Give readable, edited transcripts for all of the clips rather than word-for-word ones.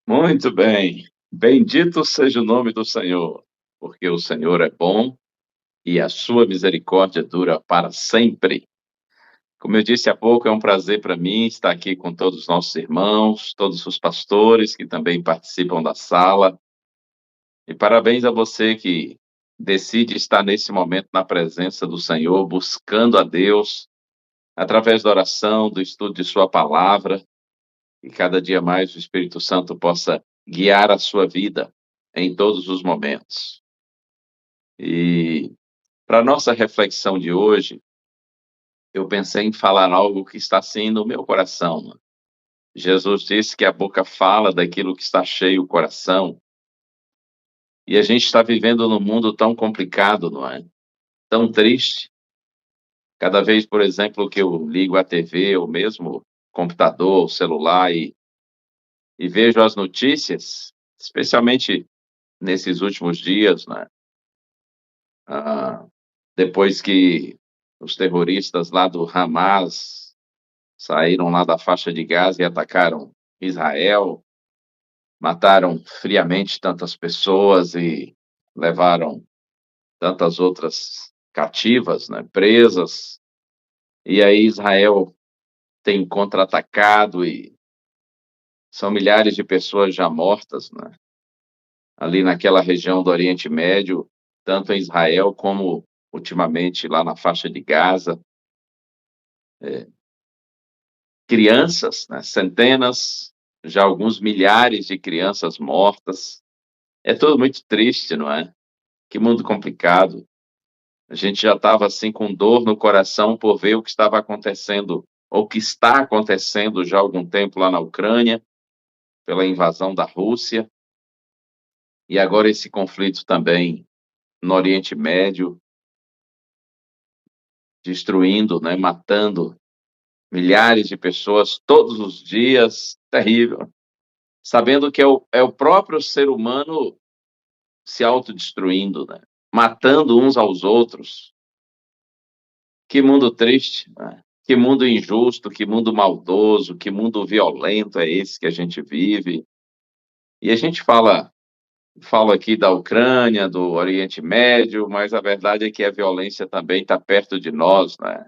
Muito bem. Bendito seja o nome do Senhor, porque o Senhor é bom e a sua misericórdia dura para sempre. Como eu disse há pouco, é um prazer para mim estar aqui com todos os nossos irmãos, todos os pastores que também participam da sala. E parabéns a você que decide estar nesse momento na presença do Senhor, buscando a Deus através da oração, do estudo de Sua palavra, e cada dia mais o Espírito Santo possa guiar a sua vida em todos os momentos. E para nossa reflexão de hoje, eu pensei em falar algo que está assim no meu coração, né. Jesus disse que a boca fala daquilo que está cheio o coração, e a gente está vivendo num mundo tão complicado, não é? Tão triste. Cada vez, por exemplo, que eu ligo a TV ou mesmo computador, o celular e vejo as notícias, especialmente nesses últimos dias, né, ah, depois que os terroristas lá do Hamas saíram lá da faixa de Gaza e atacaram Israel, mataram friamente tantas pessoas e levaram tantas outras cativas, né, presas. E aí Israel tem contra-atacado e são milhares de pessoas já mortas, né, ali naquela região do Oriente Médio, tanto em Israel como ultimamente lá na faixa de Gaza. Crianças, né, centenas, já alguns milhares de crianças mortas. É tudo muito triste, não é? Que mundo complicado. A gente já estava, assim, com dor no coração por ver o que estava acontecendo, ou que está acontecendo já há algum tempo lá na Ucrânia, pela invasão da Rússia, e agora esse conflito também no Oriente Médio, destruindo, né, matando milhares de pessoas todos os dias. Terrível. Sabendo que é o próprio ser humano se autodestruindo, né, matando uns aos outros. Que mundo triste, né, que mundo injusto, que mundo maldoso, que mundo violento é esse que a gente vive. E a gente fala aqui da Ucrânia, do Oriente Médio, mas a verdade é que a violência também está perto de nós, né.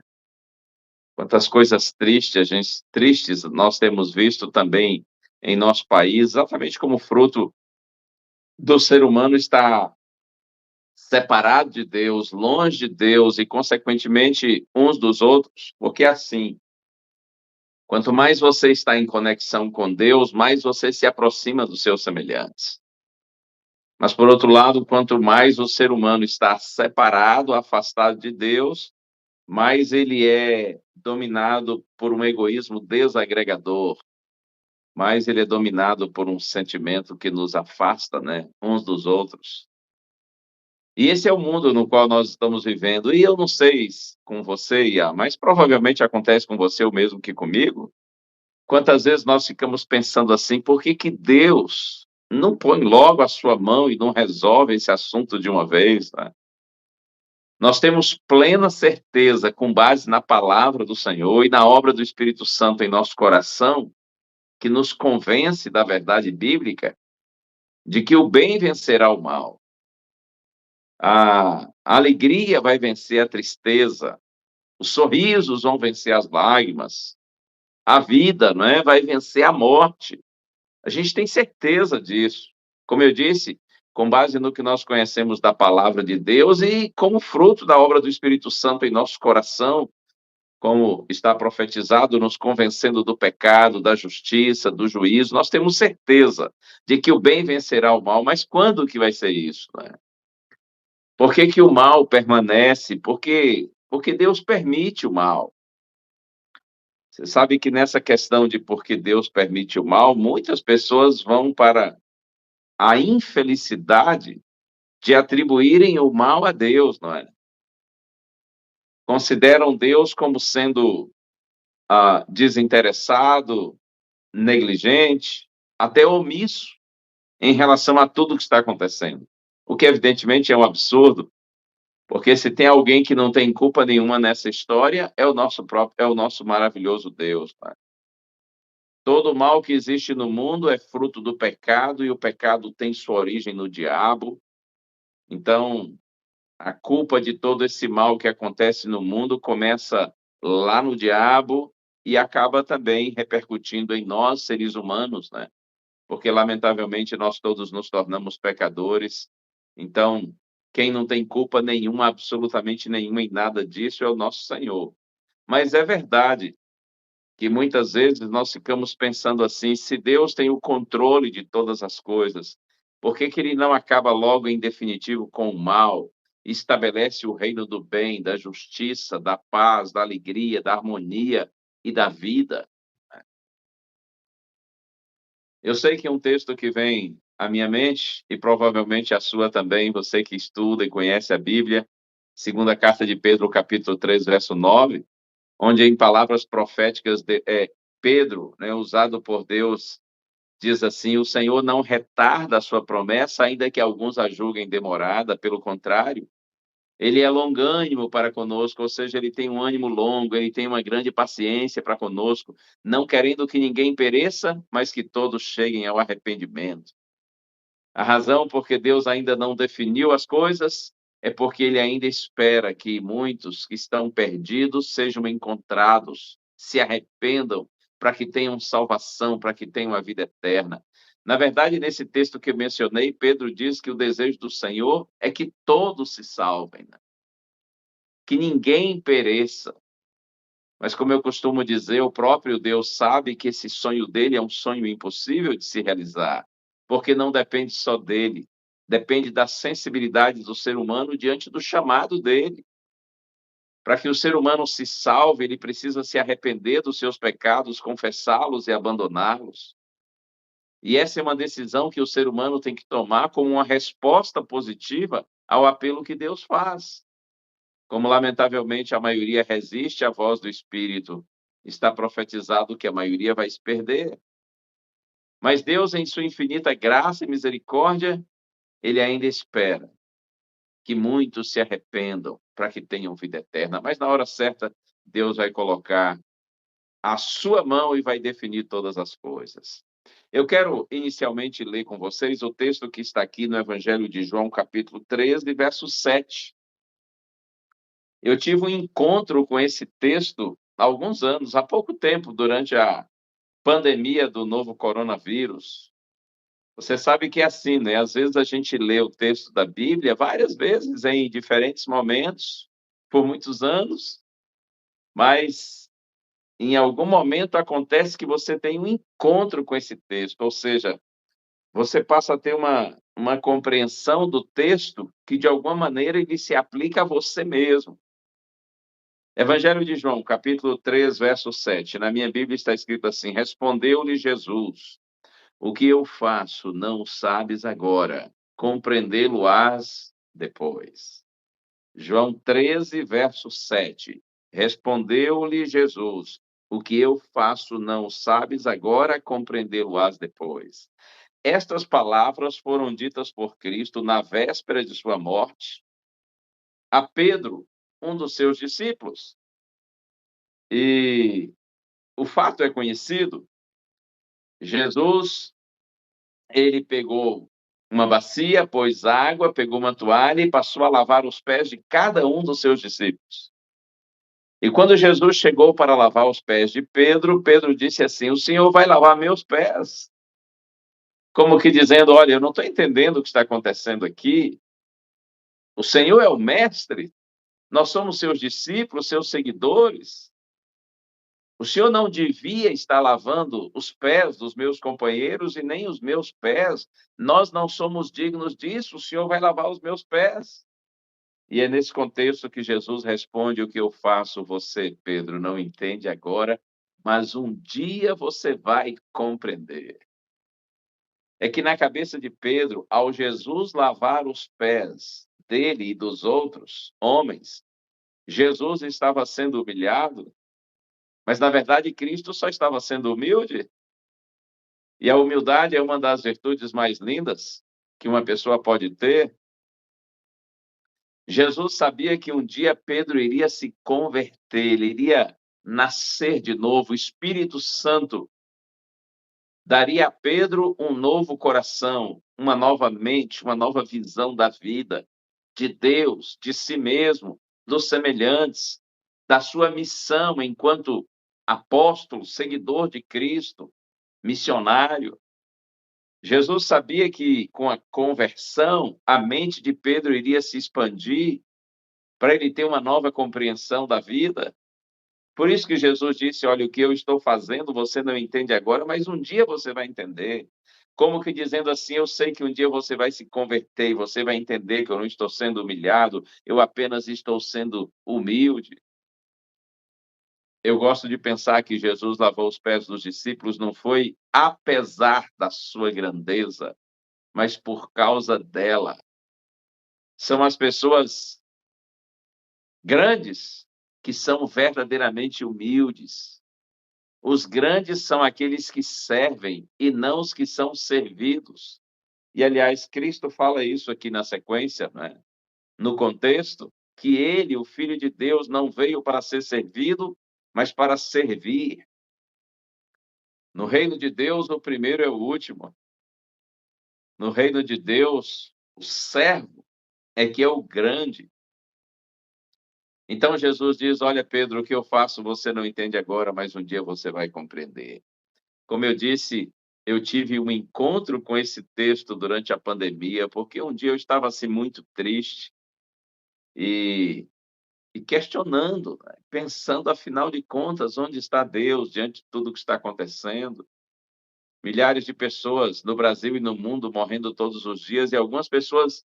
Quantas coisas tristes nós temos visto também em nosso país, exatamente como fruto do ser humano estar separado de Deus, longe de Deus e, consequentemente, uns dos outros, porque é assim, quanto mais você está em conexão com Deus, mais você se aproxima dos seus semelhantes. Mas, por outro lado, quanto mais o ser humano está separado, afastado de Deus, mais ele é dominado por um egoísmo desagregador, mais ele é dominado por um sentimento que nos afasta, né, uns dos outros. E esse é o mundo no qual nós estamos vivendo. E eu não sei com você, Iá, mas provavelmente acontece com você o mesmo que comigo. Quantas vezes nós ficamos pensando assim: "Por que que Deus não põe logo a sua mão e não resolve esse assunto de uma vez", né? Nós temos plena certeza, com base na palavra do Senhor e na obra do Espírito Santo em nosso coração, que nos convence da verdade bíblica, de que o bem vencerá o mal. A alegria vai vencer a tristeza, os sorrisos vão vencer as lágrimas, a vida, não é, vai vencer a morte. A gente tem certeza disso. Como eu disse, com base no que nós conhecemos da palavra de Deus e como fruto da obra do Espírito Santo em nosso coração, como está profetizado, nos convencendo do pecado, da justiça, do juízo, nós temos certeza de que o bem vencerá o mal, mas quando que vai ser isso, né? Por que que o mal permanece? Porque Deus permite o mal. Você sabe que nessa questão de porque Deus permite o mal, muitas pessoas vão para a infelicidade de atribuírem o mal a Deus, não é? Consideram Deus como sendo, desinteressado, negligente, até omisso em relação a tudo que está acontecendo. O que evidentemente é um absurdo, porque se tem alguém que não tem culpa nenhuma nessa história, é o nosso maravilhoso Deus, né. Todo mal que existe no mundo é fruto do pecado e o pecado tem sua origem no diabo. Então, a culpa de todo esse mal que acontece no mundo começa lá no diabo e acaba também repercutindo em nós, seres humanos, né? Porque, lamentavelmente, nós todos nos tornamos pecadores. Então, quem não tem culpa nenhuma, absolutamente nenhuma em nada disso, é o nosso Senhor. Mas é verdade que muitas vezes nós ficamos pensando assim: se Deus tem o controle de todas as coisas, por que que ele não acaba logo em definitivo com o mal, e estabelece o reino do bem, da justiça, da paz, da alegria, da harmonia e da vida? Eu sei que um texto que vem à minha mente, e provavelmente à sua também, você que estuda e conhece a Bíblia, segunda carta de Pedro, capítulo 3, verso 9, onde em palavras proféticas Pedro, né, usado por Deus, diz assim: "O Senhor não retarda a sua promessa, ainda que alguns a julguem demorada, pelo contrário, ele é longânimo para conosco", ou seja, ele tem um ânimo longo, ele tem uma grande paciência para conosco, não querendo que ninguém pereça, mas que todos cheguem ao arrependimento. A razão porque Deus ainda não definiu as coisas é porque ele ainda espera que muitos que estão perdidos sejam encontrados, se arrependam, para que tenham salvação, para que tenham a vida eterna. Na verdade, nesse texto que eu mencionei, Pedro diz que o desejo do Senhor é que todos se salvem, né? Que ninguém pereça. Mas, como eu costumo dizer, o próprio Deus sabe que esse sonho dele é um sonho impossível de se realizar, porque não depende só dele, depende da sensibilidade do ser humano diante do chamado dele. Para que o ser humano se salve, ele precisa se arrepender dos seus pecados, confessá-los e abandoná-los. E essa é uma decisão que o ser humano tem que tomar como uma resposta positiva ao apelo que Deus faz. Como lamentavelmente a maioria resiste à voz do Espírito, está profetizado que a maioria vai se perder. Mas Deus, em sua infinita graça e misericórdia, ele ainda espera que muitos se arrependam para que tenham vida eterna. Mas na hora certa, Deus vai colocar a sua mão e vai definir todas as coisas. Eu quero inicialmente ler com vocês o texto que está aqui no Evangelho de João, capítulo 13, verso 7. Eu tive um encontro com esse texto há alguns anos, há pouco tempo, durante a pandemia do novo coronavírus. Você sabe que é assim, né, às vezes a gente lê o texto da Bíblia várias vezes em diferentes momentos, por muitos anos, mas em algum momento acontece que você tem um encontro com esse texto, ou seja, você passa a ter uma compreensão do texto que, de alguma maneira, ele se aplica a você mesmo. Evangelho de João, capítulo 3, verso 7. Na minha Bíblia está escrito assim: respondeu-lhe Jesus: o que eu faço não sabes agora, compreendê-lo-ás depois. João 13, verso 7. Respondeu-lhe Jesus: o que eu faço não sabes agora, compreendê-lo-ás depois. Estas palavras foram ditas por Cristo na véspera de sua morte a Pedro, um dos seus discípulos. E o fato é conhecido, Jesus, ele pegou uma bacia, pôs água, pegou uma toalha e passou a lavar os pés de cada um dos seus discípulos. E quando Jesus chegou para lavar os pés de Pedro, Pedro disse assim: o Senhor vai lavar meus pés. Como que dizendo: olha, eu não estou entendendo o que está acontecendo aqui. O Senhor é o mestre, nós somos seus discípulos, seus seguidores. O senhor não devia estar lavando os pés dos meus companheiros e nem os meus pés. Nós não somos dignos disso, o senhor vai lavar os meus pés. E é nesse contexto que Jesus responde: o que eu faço, você, Pedro, não entende agora, mas um dia você vai compreender. É que na cabeça de Pedro, ao Jesus lavar os pés dele e dos outros homens, Jesus estava sendo humilhado, mas na verdade Cristo só estava sendo humilde. E a humildade é uma das virtudes mais lindas que uma pessoa pode ter. Jesus sabia que um dia Pedro iria se converter, ele iria nascer de novo, o Espírito Santo daria a Pedro um novo coração, uma nova mente, uma nova visão da vida, de Deus, de si mesmo, dos semelhantes, da sua missão enquanto apóstolo, seguidor de Cristo, missionário. Jesus sabia que, com a conversão, a mente de Pedro iria se expandir para ele ter uma nova compreensão da vida. Por isso que Jesus disse: "Olha, o que eu estou fazendo, você não entende agora, mas um dia você vai entender". Como que dizendo assim: "Eu sei que um dia você vai se converter e você vai entender que eu não estou sendo humilhado, eu apenas estou sendo humilde". Eu gosto de pensar que Jesus lavou os pés dos discípulos não foi apesar da sua grandeza, mas por causa dela. São as pessoas grandes que são verdadeiramente humildes. Os grandes são aqueles que servem e não os que são servidos. E, aliás, Cristo fala isso aqui na sequência, né, no contexto, que ele, o Filho de Deus, não veio para ser servido, mas para servir. No reino de Deus, o primeiro é o último. No reino de Deus, o servo é que é o grande. Então Jesus diz: "Olha, Pedro, o que eu faço você não entende agora, mas um dia você vai compreender". Como eu disse, eu tive um encontro com esse texto durante a pandemia, porque um dia eu estava, assim, muito triste e questionando, né, pensando, afinal de contas, onde está Deus diante de tudo o que está acontecendo? Milhares de pessoas no Brasil e no mundo morrendo todos os dias e algumas pessoas,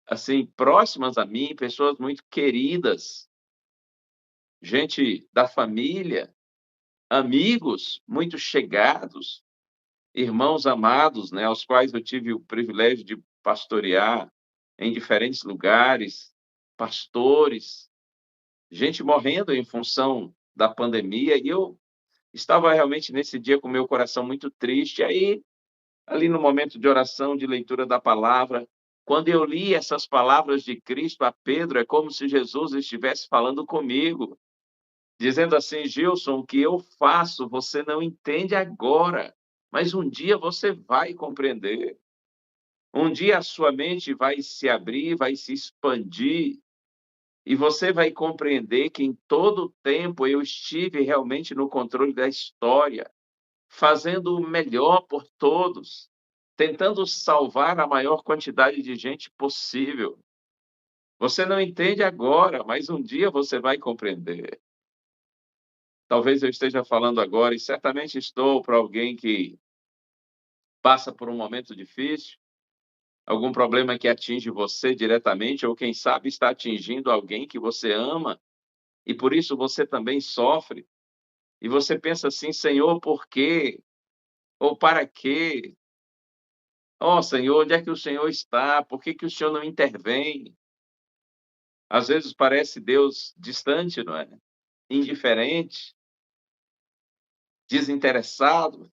assim, próximas a mim, pessoas muito queridas, gente da família, amigos muito chegados, irmãos amados, né, aos quais eu tive o privilégio de pastorear em diferentes lugares, pastores, gente morrendo em função da pandemia, e eu estava realmente nesse dia com meu coração muito triste. Aí, ali no momento de oração, de leitura da palavra, quando eu li essas palavras de Cristo a Pedro, é como se Jesus estivesse falando comigo, dizendo assim: "Gilson, o que eu faço você não entende agora, mas um dia você vai compreender. Um dia a sua mente vai se abrir, vai se expandir, e você vai compreender que em todo o tempo eu estive realmente no controle da história, fazendo o melhor por todos, tentando salvar a maior quantidade de gente possível. Você não entende agora, mas um dia você vai compreender". Talvez eu esteja falando agora, e certamente estou, para alguém que passa por um momento difícil, algum problema que atinge você diretamente, ou quem sabe está atingindo alguém que você ama, e por isso você também sofre. E você pensa assim: "Senhor, por quê? Ou para quê? Ó Senhor, onde é que o Senhor está? Por que que o Senhor não intervém?". Às vezes parece Deus distante, não é? Indiferente, desinteressado.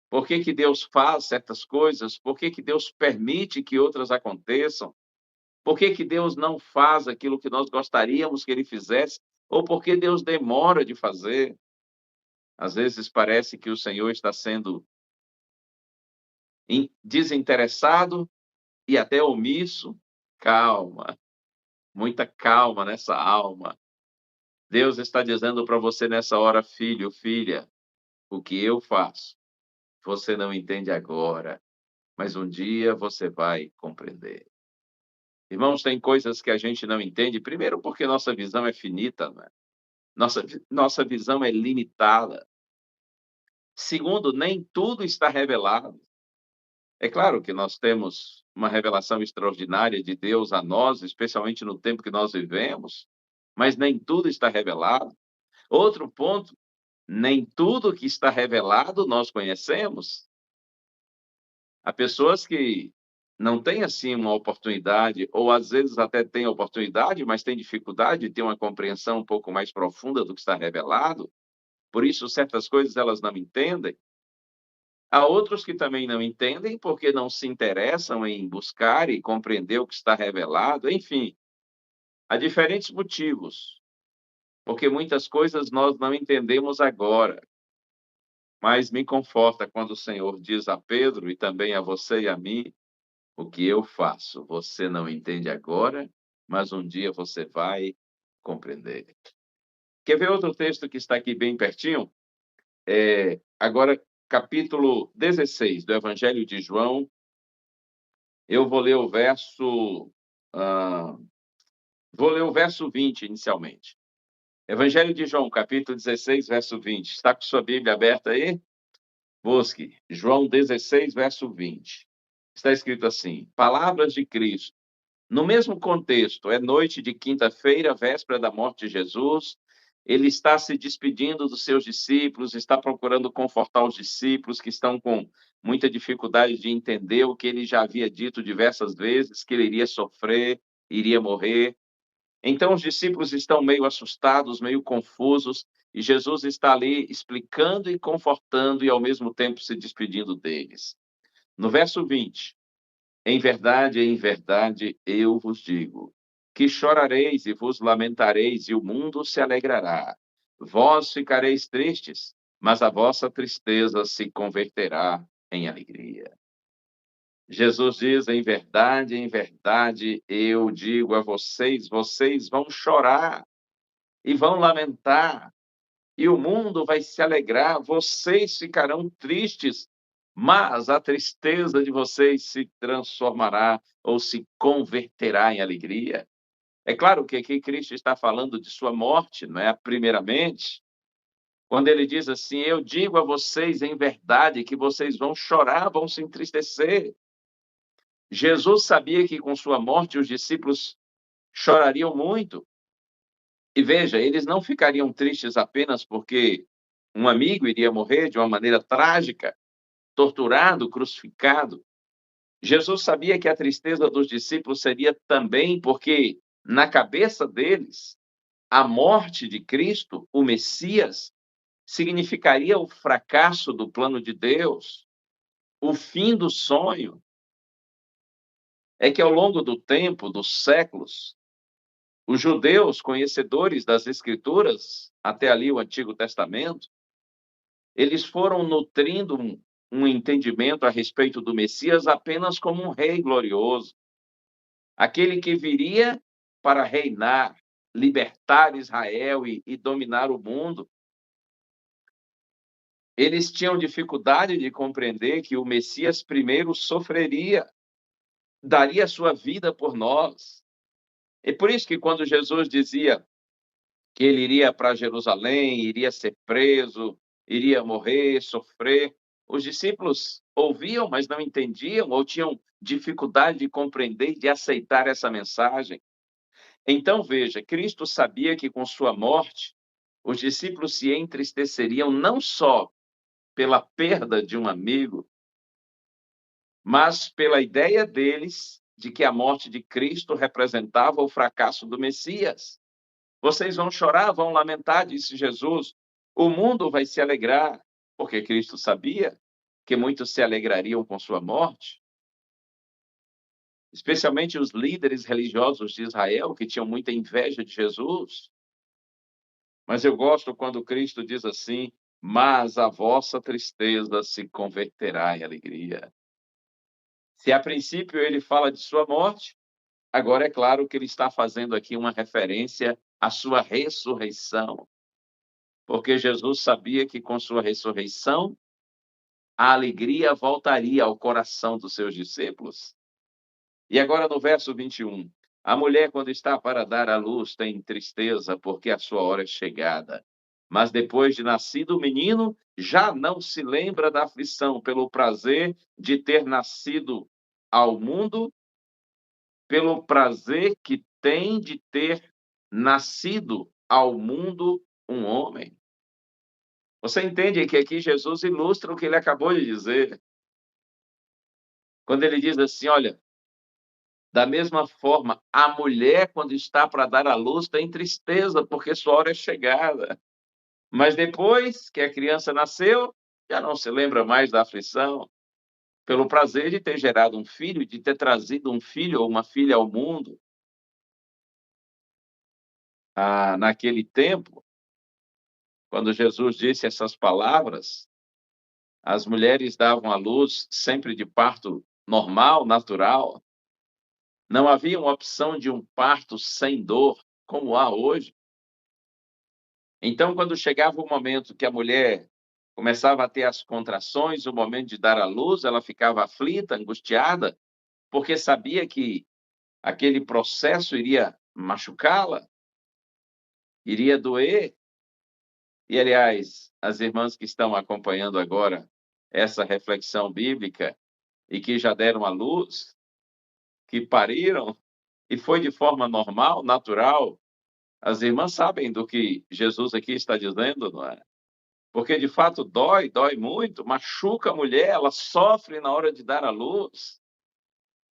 Por que que Deus faz certas coisas? Por que que Deus permite que outras aconteçam? Por que que Deus não faz aquilo que nós gostaríamos que ele fizesse? Ou por que Deus demora de fazer? Às vezes parece que o Senhor está sendo desinteressado e até omisso. Calma, muita calma nessa alma. Deus está dizendo para você nessa hora: "Filho, filha, o que eu faço, você não entende agora, mas um dia você vai compreender". Irmãos, tem coisas que a gente não entende, primeiro porque nossa visão é finita, né, nossa visão é limitada. Segundo, nem tudo está revelado. É claro que nós temos uma revelação extraordinária de Deus a nós, especialmente no tempo que nós vivemos, mas nem tudo está revelado. Outro ponto, nem tudo que está revelado nós conhecemos. Há pessoas que não têm, assim, uma oportunidade, ou às vezes até têm oportunidade, mas têm dificuldade de ter uma compreensão um pouco mais profunda do que está revelado, por isso certas coisas elas não entendem. Há outros que também não entendem, porque não se interessam em buscar e compreender o que está revelado, enfim, há diferentes motivos, porque muitas coisas nós não entendemos agora, Mas me conforta quando o Senhor diz a Pedro e também a você e a mim: "O que eu faço, você não entende agora, mas um dia você vai compreender". Quer ver outro texto que está aqui bem pertinho? Agora capítulo 16 do Evangelho de João, eu hã, vou ler o verso 20 inicialmente. Evangelho de João, capítulo 16, verso 20. Está com sua Bíblia aberta aí? Busque. João 16, verso 20. Está escrito assim: Palavras de Cristo. No mesmo contexto, é noite de quinta-feira, véspera da morte de Jesus. Ele está se despedindo dos seus discípulos, está procurando confortar os discípulos que estão com muita dificuldade de entender o que ele já havia dito diversas vezes, que ele iria sofrer, iria morrer. Então os discípulos estão meio assustados, meio confusos, e Jesus está ali explicando e confortando e ao mesmo tempo se despedindo deles. No verso 20: em verdade, eu vos digo, que chorareis e vos lamentareis, e o mundo se alegrará. Vós ficareis tristes, mas a vossa tristeza se converterá em alegria. Jesus diz: em verdade, eu digo a vocês, vocês vão chorar e vão lamentar, e o mundo vai se alegrar, vocês ficarão tristes, mas a tristeza de vocês se transformará ou se converterá em alegria. É claro que aqui Cristo está falando de sua morte, não é? Primeiramente, quando ele diz assim: Eu digo a vocês em verdade que vocês vão chorar, vão se entristecer. Jesus sabia que com sua morte os discípulos chorariam muito. E veja, eles não ficariam tristes apenas porque um amigo iria morrer de uma maneira trágica, torturado, crucificado. Jesus sabia que a tristeza dos discípulos seria também porque, na cabeça deles, a morte de Cristo, o Messias, significaria o fracasso do plano de Deus, o fim do sonho. É que ao longo do tempo, dos séculos, os judeus, conhecedores das Escrituras, até ali o Antigo Testamento, eles foram nutrindo um entendimento a respeito do Messias apenas como um rei glorioso, aquele que viria para reinar, libertar Israel e dominar o mundo. Eles tinham dificuldade de compreender que o Messias primeiro sofreria, daria sua vida por nós. É por isso que quando Jesus dizia que ele iria para Jerusalém, iria ser preso, iria morrer, sofrer. Os discípulos ouviam, mas não entendiam ou tinham dificuldade de compreender e de aceitar essa mensagem. Então, veja, Cristo sabia que com sua morte, os discípulos se entristeceriam não só pela perda de um amigo, mas pela ideia deles de que a morte de Cristo representava o fracasso do Messias. Vocês vão chorar, vão lamentar, disse Jesus. O mundo vai se alegrar, porque Cristo sabia que muitos se alegrariam com sua morte, especialmente os líderes religiosos de Israel, que tinham muita inveja de Jesus. Mas eu gosto quando Cristo diz assim: Mas a vossa tristeza se converterá em alegria. Se a princípio ele fala de sua morte, agora é claro que ele está fazendo aqui uma referência à sua ressurreição. Porque Jesus sabia que com sua ressurreição, a alegria voltaria ao coração dos seus discípulos. E agora no verso 21, a mulher, quando está para dar à luz, tem tristeza, porque a sua hora é chegada. Mas depois de nascido o menino, já não se lembra da aflição, pelo prazer de ter nascido ao mundo, pelo prazer que tem de ter nascido ao mundo um homem. Você entende que aqui Jesus ilustra o que ele acabou de dizer, quando ele diz assim: "Olha, da mesma forma, a mulher, quando está para dar à luz, tem tristeza, porque sua hora é chegada. Mas depois que a criança nasceu, já não se lembra mais da aflição, pelo prazer de ter gerado um filho, de ter trazido um filho ou uma filha ao mundo". Naquele tempo, quando Jesus disse essas palavras, As mulheres davam à luz sempre de parto normal, natural. Não havia uma opção de um parto sem dor, como há hoje. Então, quando chegava o momento que a mulher começava a ter as contrações, o momento de dar à luz, ela ficava aflita, angustiada, porque sabia que aquele processo iria machucá-la, iria doer. E, aliás, as irmãs que estão acompanhando agora essa reflexão bíblica e que já deram à luz, que pariram, e foi de forma normal, natural, as irmãs sabem do que Jesus aqui está dizendo, não é? Porque de fato dói, dói muito, machuca a mulher, ela sofre na hora de dar à luz.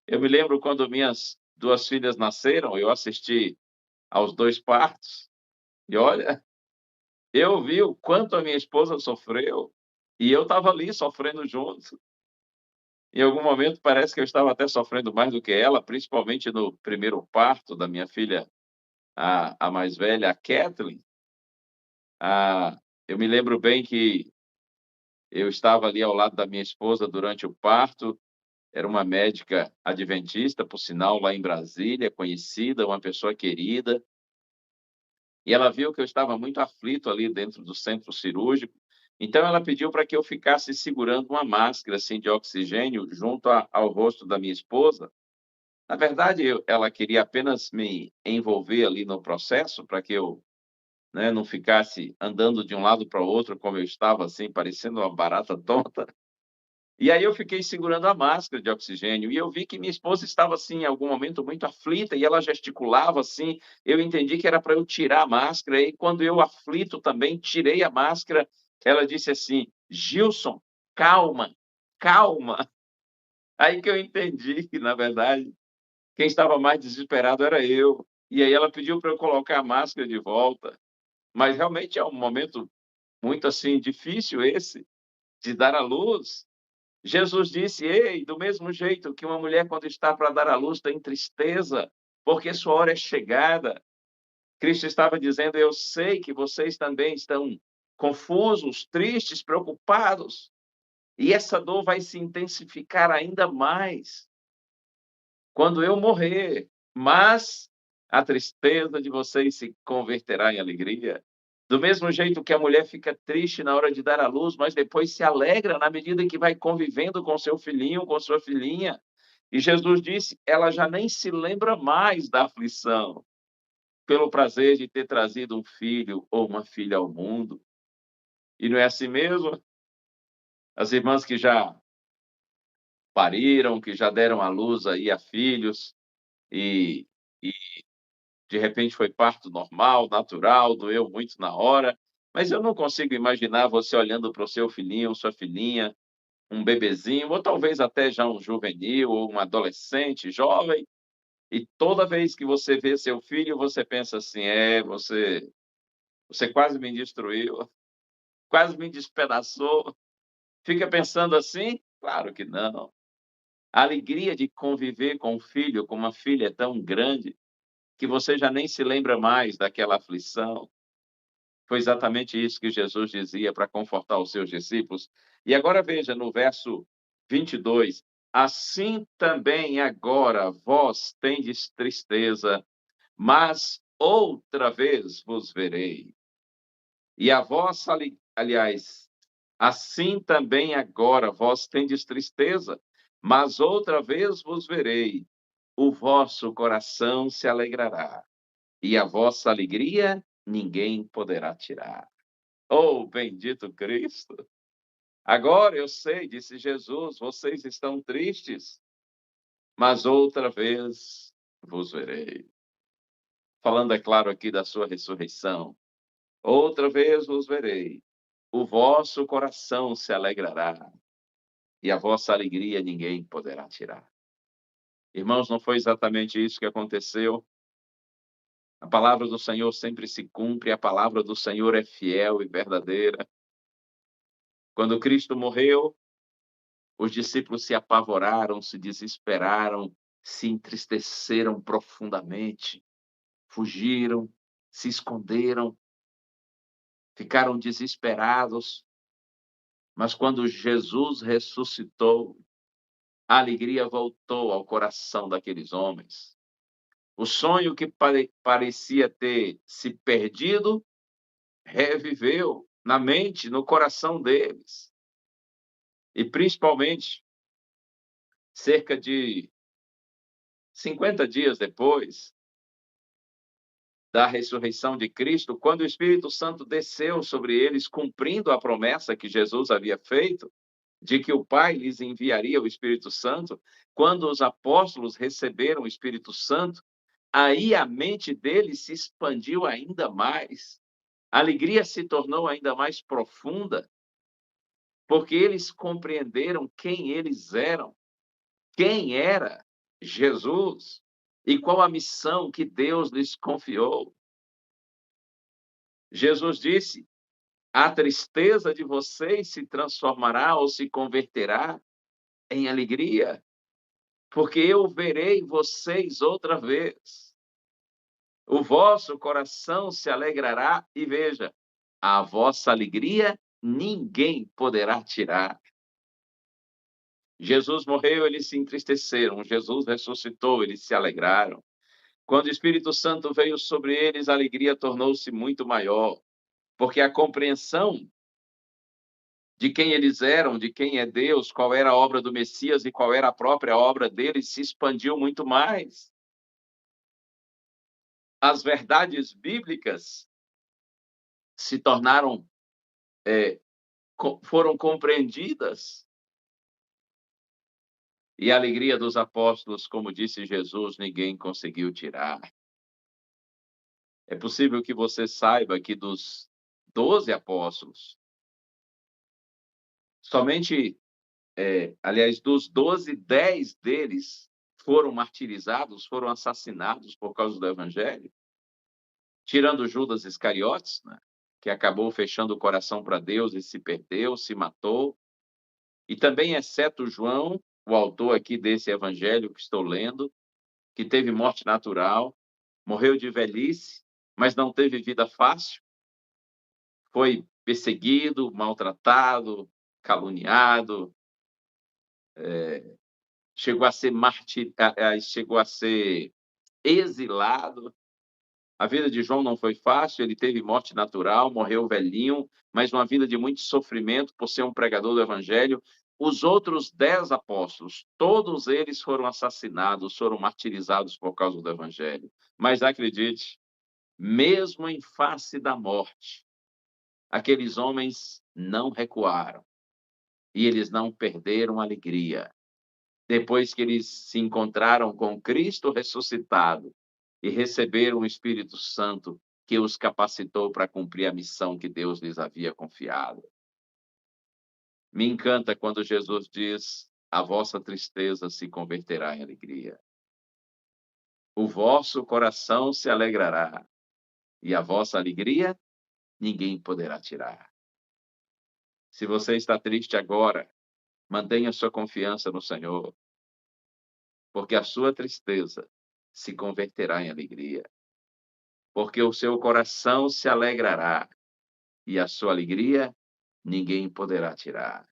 Eu me lembro quando minhas 2 filhas nasceram, eu assisti aos 2 partos, e olha, eu vi o quanto a minha esposa sofreu, e eu estava ali sofrendo junto. Em algum momento parece que eu estava até sofrendo mais do que ela, principalmente no primeiro parto da minha filha, a mais velha, a Kathleen. Ah, eu me lembro bem que eu estava ali ao lado da minha esposa durante o parto, era uma médica adventista, por sinal, lá em Brasília, conhecida, uma pessoa querida, e ela viu que eu estava muito aflito ali dentro do centro cirúrgico, então ela pediu para que eu ficasse segurando uma máscara, assim, de oxigênio junto a ao rosto da minha esposa. Na verdade, ela queria apenas me envolver ali no processo para que eu, né, não ficasse andando de um lado para o outro como eu estava, assim, parecendo uma barata tonta. E aí eu fiquei segurando a máscara de oxigênio e eu vi que minha esposa estava, assim, em algum momento muito aflita e ela gesticulava, assim, eu entendi que era para eu tirar a máscara e quando eu aflito também tirei a máscara, ela disse assim: "Gilson, calma, calma". Aí que eu entendi que, na verdade, quem estava mais desesperado era eu. E aí ela pediu para eu colocar a máscara de volta, mas realmente é um momento muito, assim, difícil esse, de dar à luz. Jesus disse: "Ei, do mesmo jeito que uma mulher quando está para dar à luz tem tristeza, porque sua hora é chegada", Cristo estava dizendo: "Eu sei que vocês também estão confusos, tristes, preocupados, e essa dor vai se intensificar ainda mais quando eu morrer, mas a tristeza de vocês se converterá em alegria. Do mesmo jeito que a mulher fica triste na hora de dar à luz, mas depois se alegra na medida que vai convivendo com seu filhinho, com sua filhinha. E Jesus disse: ela já nem se lembra mais da aflição, pelo prazer de ter trazido um filho ou uma filha ao mundo. E não é assim mesmo? As irmãs que já pariram, que já deram à luz aí a filhos, e de repente foi parto normal, natural, doeu muito na hora, mas eu não consigo imaginar você olhando para o seu filhinho, sua filhinha, um bebezinho, ou talvez até já um juvenil ou um adolescente, jovem, e toda vez que você vê seu filho, você pensa assim: "É, você quase me destruiu, quase me despedaçou". Fica pensando assim? Claro que não. A alegria de conviver com um filho, com uma filha é tão grande, que você já nem se lembra mais daquela aflição. Foi exatamente isso que Jesus dizia para confortar os seus discípulos. E agora veja no verso 22: "Assim também agora vós tendes tristeza, mas outra vez vos verei. E a vossa aliás, assim também agora vós tendes tristeza, mas outra vez vos verei. O vosso coração se alegrará, e a vossa alegria ninguém poderá tirar". Oh, bendito Cristo! Agora eu sei, disse Jesus, vocês estão tristes, mas outra vez vos verei. Falando, é claro, aqui da sua ressurreição. Outra vez vos verei. O vosso coração se alegrará e a vossa alegria ninguém poderá tirar. Irmãos, não foi exatamente isso que aconteceu? A palavra do Senhor sempre se cumpre, a palavra do Senhor é fiel e verdadeira. Quando Cristo morreu, os discípulos se apavoraram, se desesperaram, se entristeceram profundamente, fugiram, se esconderam, ficaram desesperados. Mas quando Jesus ressuscitou, a alegria voltou ao coração daqueles homens. O sonho que parecia ter se perdido, reviveu na mente, no coração deles. E principalmente, cerca de 50 dias depois da ressurreição de Cristo, quando o Espírito Santo desceu sobre eles, cumprindo a promessa que Jesus havia feito, de que o Pai lhes enviaria o Espírito Santo, quando os apóstolos receberam o Espírito Santo, aí a mente deles se expandiu ainda mais. A alegria se tornou ainda mais profunda, porque eles compreenderam quem eles eram, quem era Jesus e qual a missão que Deus lhes confiou. Jesus disse: a tristeza de vocês se transformará ou se converterá em alegria, porque eu verei vocês outra vez. O vosso coração se alegrará e veja, a vossa alegria ninguém poderá tirar. Jesus morreu, eles se entristeceram. Jesus ressuscitou, eles se alegraram. Quando o Espírito Santo veio sobre eles, a alegria tornou-se muito maior, porque a compreensão de quem eles eram, de quem é Deus, qual era a obra do Messias e qual era a própria obra deles, se expandiu muito mais. As verdades bíblicas se tornaram, foram compreendidas. E a alegria dos apóstolos, como disse Jesus, ninguém conseguiu tirar. É possível que você saiba que dos 12 apóstolos, somente, aliás, dos 12, 10 deles foram martirizados, foram assassinados por causa do evangelho, tirando Judas Iscariotes, né, que acabou fechando o coração para Deus e se perdeu, se matou. E também, exceto João, o autor aqui desse evangelho que estou lendo, que teve morte natural, morreu de velhice, mas não teve vida fácil, foi perseguido, maltratado, caluniado, chegou a ser chegou a ser exilado. A vida de João não foi fácil, ele teve morte natural, morreu velhinho, mas uma vida de muito sofrimento por ser um pregador do evangelho. Os outros 10 apóstolos, todos eles foram assassinados, foram martirizados por causa do evangelho. Mas acredite, mesmo em face da morte, aqueles homens não recuaram e eles não perderam a alegria. Depois que eles se encontraram com Cristo ressuscitado e receberam o Espírito Santo que os capacitou para cumprir a missão que Deus lhes havia confiado. Me encanta quando Jesus diz: a vossa tristeza se converterá em alegria. O vosso coração se alegrará e a vossa alegria ninguém poderá tirar. Se você está triste agora, mantenha sua confiança no Senhor, porque a sua tristeza se converterá em alegria. Porque o seu coração se alegrará e a sua alegria ninguém poderá tirar.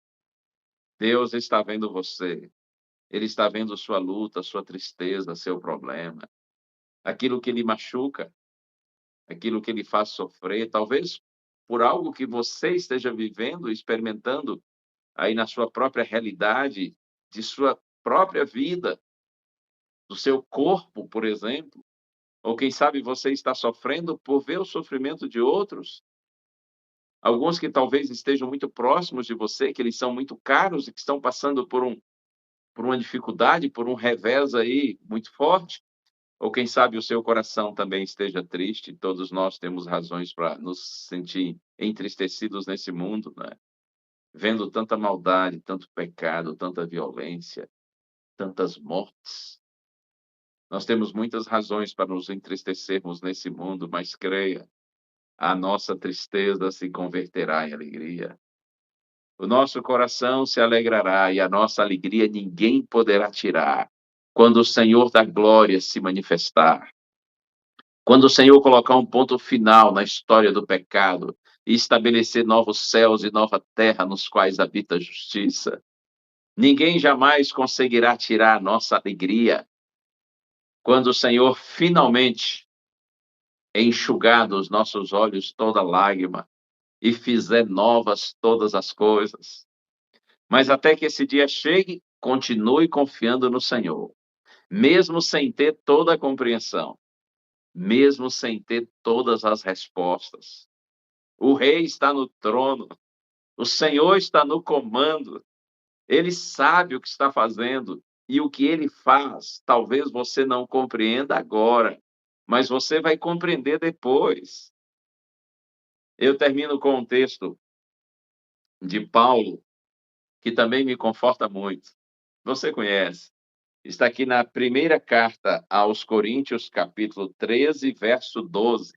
Deus está vendo você, Ele está vendo sua luta, sua tristeza, seu problema, aquilo que lhe machuca, aquilo que lhe faz sofrer, talvez por algo que você esteja vivendo, experimentando aí na sua própria realidade, de sua própria vida, do seu corpo, por exemplo, ou quem sabe você está sofrendo por ver o sofrimento de outros, alguns que talvez estejam muito próximos de você, que eles são muito caros e que estão passando por uma dificuldade, por um revés aí muito forte, ou quem sabe o seu coração também esteja triste, todos nós temos razões para nos sentir entristecidos nesse mundo, né? Vendo tanta maldade, tanto pecado, tanta violência, tantas mortes. Nós temos muitas razões para nos entristecermos nesse mundo, mas creia, a nossa tristeza se converterá em alegria. O nosso coração se alegrará e a nossa alegria ninguém poderá tirar quando o Senhor da glória se manifestar. Quando o Senhor colocar um ponto final na história do pecado, e estabelecer novos céus e nova terra nos quais habita a justiça. Ninguém jamais conseguirá tirar a nossa alegria quando o Senhor finalmente enxugar dos nossos olhos toda lágrima e fizer novas todas as coisas. Mas até que esse dia chegue, continue confiando no Senhor, mesmo sem ter toda a compreensão, mesmo sem ter todas as respostas. O Rei está no trono, o Senhor está no comando, ele sabe o que está fazendo e o que ele faz, talvez você não compreenda agora, mas você vai compreender depois. Eu termino com um texto de Paulo, que também me conforta muito. Você conhece? Está aqui na primeira carta aos Coríntios, capítulo 13, verso 12.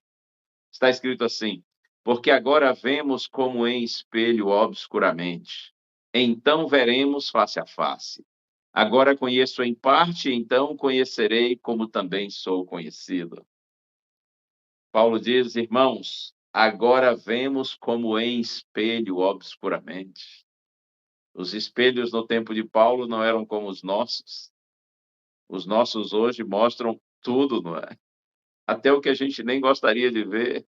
Está escrito assim: porque agora vemos como em espelho obscuramente, então veremos face a face. Agora conheço em parte, então conhecerei como também sou conhecido. Paulo diz, irmãos, agora vemos como em espelho obscuramente. Os espelhos no tempo de Paulo não eram como os nossos. Os nossos hoje mostram tudo, não é? Até o que a gente nem gostaria de ver.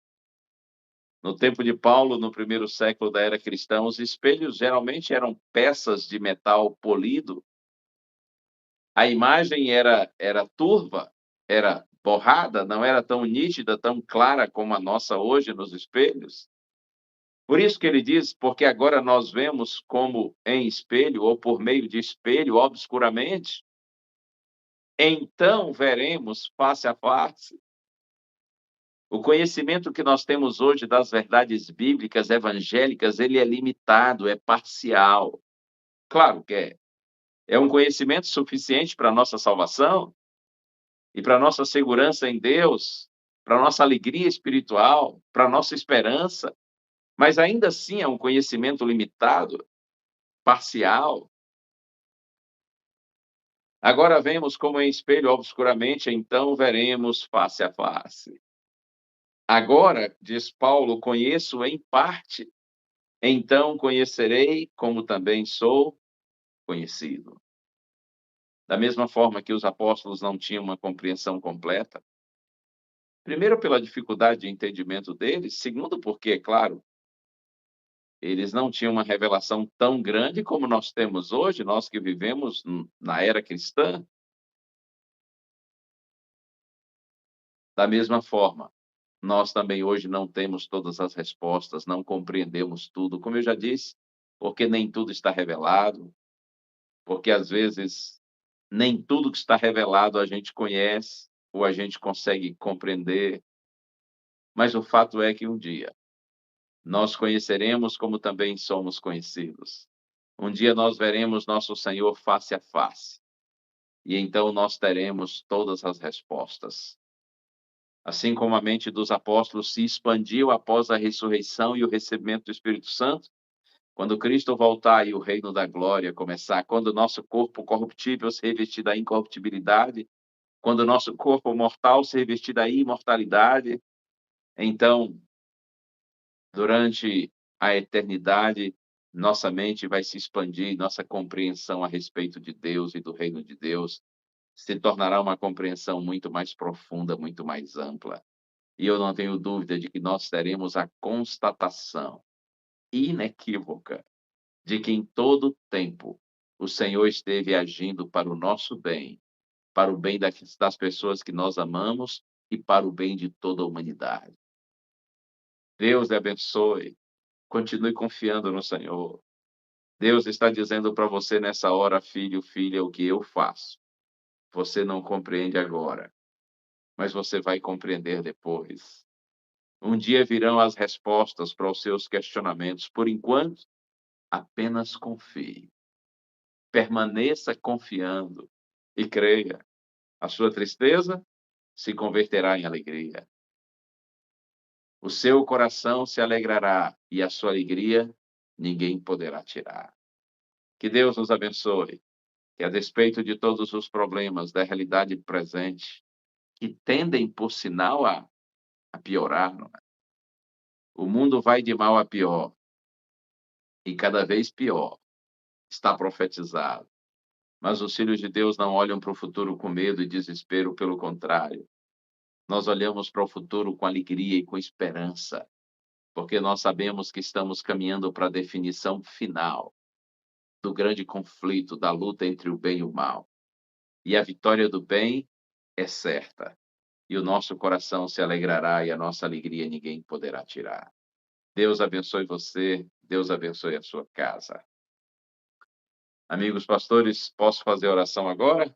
No tempo de Paulo, no primeiro século da era cristã, os espelhos geralmente eram peças de metal polido. A imagem era turva, era borrada, não era tão nítida, tão clara como a nossa hoje nos espelhos. Por isso que ele diz: porque agora nós vemos como em espelho, ou por meio de espelho, obscuramente, então veremos face a face. O conhecimento que nós temos hoje das verdades bíblicas, evangélicas, ele é limitado, é parcial. Claro que é um conhecimento suficiente para a nossa salvação e para a nossa segurança em Deus, para a nossa alegria espiritual, para a nossa esperança, mas ainda assim é um conhecimento limitado, parcial. Agora vemos como em espelho obscuramente, então veremos face a face. Agora, diz Paulo, conheço em parte, então conhecerei como também sou conhecido. Da mesma forma que os apóstolos não tinham uma compreensão completa, primeiro pela dificuldade de entendimento deles, segundo porque, é claro, eles não tinham uma revelação tão grande como nós temos hoje, nós que vivemos na era cristã. Da mesma forma, nós também hoje não temos todas as respostas, não compreendemos tudo, como eu já disse, porque nem tudo está revelado, porque às vezes nem tudo que está revelado a gente conhece ou a gente consegue compreender, mas o fato é que um dia nós conheceremos como também somos conhecidos. Um dia nós veremos nosso Senhor face a face, e então nós teremos todas as respostas. Assim como a mente dos apóstolos se expandiu após a ressurreição e o recebimento do Espírito Santo, quando Cristo voltar e o reino da glória começar, quando o nosso corpo corruptível se revestir da incorruptibilidade, quando o nosso corpo mortal se revestir da imortalidade, então, durante a eternidade, nossa mente vai se expandir, nossa compreensão a respeito de Deus e do reino de Deus se tornará uma compreensão muito mais profunda, muito mais ampla. E eu não tenho dúvida de que nós teremos a constatação inequívoca de que em todo tempo o Senhor esteve agindo para o nosso bem, para o bem das pessoas que nós amamos e para o bem de toda a humanidade. Deus lhe abençoe. Continue confiando no Senhor. Deus está dizendo para você nessa hora, filho, filha, o que eu faço. Você não compreende agora, mas você vai compreender depois. Um dia virão as respostas para os seus questionamentos. Por enquanto, apenas confie. Permaneça confiando e creia. A sua tristeza se converterá em alegria. O seu coração se alegrará e a sua alegria ninguém poderá tirar. Que Deus nos abençoe, que a despeito de todos os problemas da realidade presente, que tendem, por sinal, a piorar, não é? O mundo vai de mal a pior, e cada vez pior, está profetizado. Mas os filhos de Deus não olham para o futuro com medo e desespero, pelo contrário. Nós olhamos para o futuro com alegria e com esperança, porque nós sabemos que estamos caminhando para a definição final do grande conflito, da luta entre o bem e o mal. E a vitória do bem é certa, e o nosso coração se alegrará e a nossa alegria ninguém poderá tirar. Deus abençoe você, Deus abençoe a sua casa. Amigos pastores, posso fazer oração agora?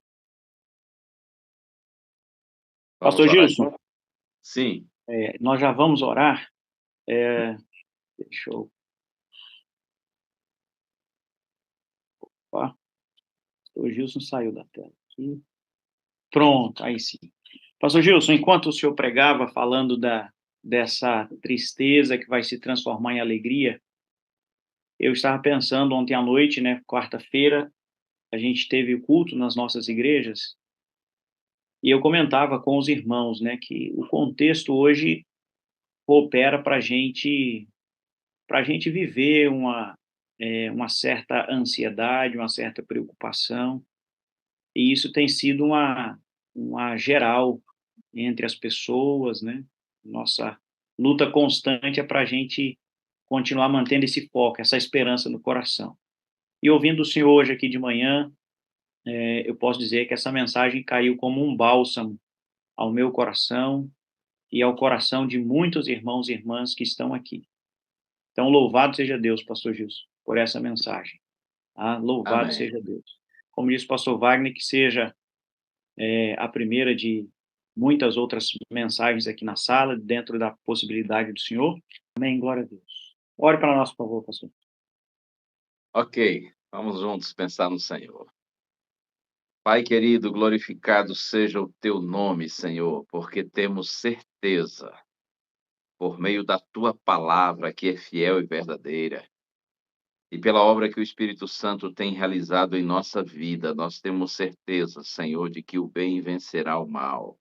Vamos Pastor orar Gilson, então? Sim. nós já vamos orar. Deixa eu... Opa, o Gilson saiu da tela aqui. Pronto, aí sim. Pastor Gilson, enquanto o senhor pregava falando dessa tristeza que vai se transformar em alegria, eu estava pensando ontem à noite, né, quarta-feira, a gente teve o culto nas nossas igrejas, e eu comentava com os irmãos, né, que o contexto hoje coopera para a gente viver uma certa ansiedade, uma certa preocupação, e isso tem sido uma geral entre as pessoas, né? Nossa luta constante é para a gente continuar mantendo esse foco, essa esperança no coração. E ouvindo o senhor hoje aqui de manhã, eu posso dizer que essa mensagem caiu como um bálsamo ao meu coração e ao coração de muitos irmãos e irmãs que estão aqui. Então, louvado seja Deus, pastor Gilson, por essa mensagem. Ah, louvado Amém. seja Deus. Como disse o pastor Wagner, que seja a primeira de muitas outras mensagens aqui na sala, dentro da possibilidade do Senhor. Amém, glória a Deus. Ore para nós, por favor, pastor. Ok, vamos juntos pensar no Senhor. Pai querido, glorificado seja o teu nome, Senhor, porque temos certeza, por meio da tua palavra, que é fiel e verdadeira, e pela obra que o Espírito Santo tem realizado em nossa vida, nós temos certeza, Senhor, de que o bem vencerá o mal.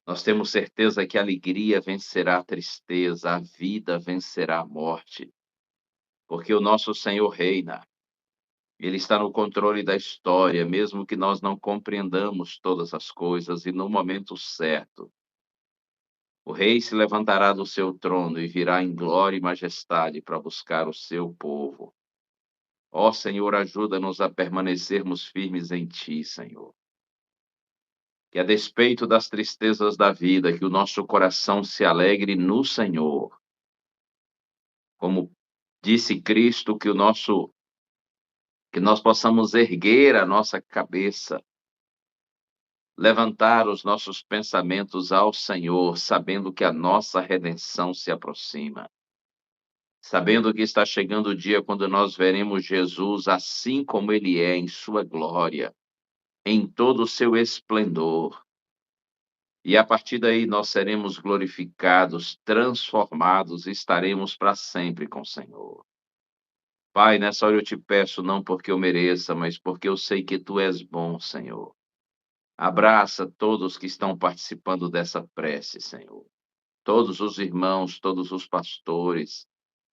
Nós temos certeza que a alegria vencerá a tristeza, a vida vencerá a morte, porque o nosso Senhor reina. Ele está no controle da história, mesmo que nós não compreendamos todas as coisas, e no momento certo, o rei se levantará do seu trono e virá em glória e majestade para buscar o seu povo. Ó Senhor, ajuda-nos a permanecermos firmes em ti, Senhor. Que a despeito das tristezas da vida, que o nosso coração se alegre no Senhor. Como disse Cristo, que nós possamos erguer a nossa cabeça, levantar os nossos pensamentos ao Senhor, sabendo que a nossa redenção se aproxima. Sabendo que está chegando o dia quando nós veremos Jesus assim como ele é, em sua glória, em todo o seu esplendor. E a partir daí nós seremos glorificados, transformados e estaremos para sempre com o Senhor. Pai, nessa hora eu te peço, não porque eu mereça, mas porque eu sei que tu és bom, Senhor. Abraça todos que estão participando dessa prece, Senhor. Todos os irmãos, todos os pastores.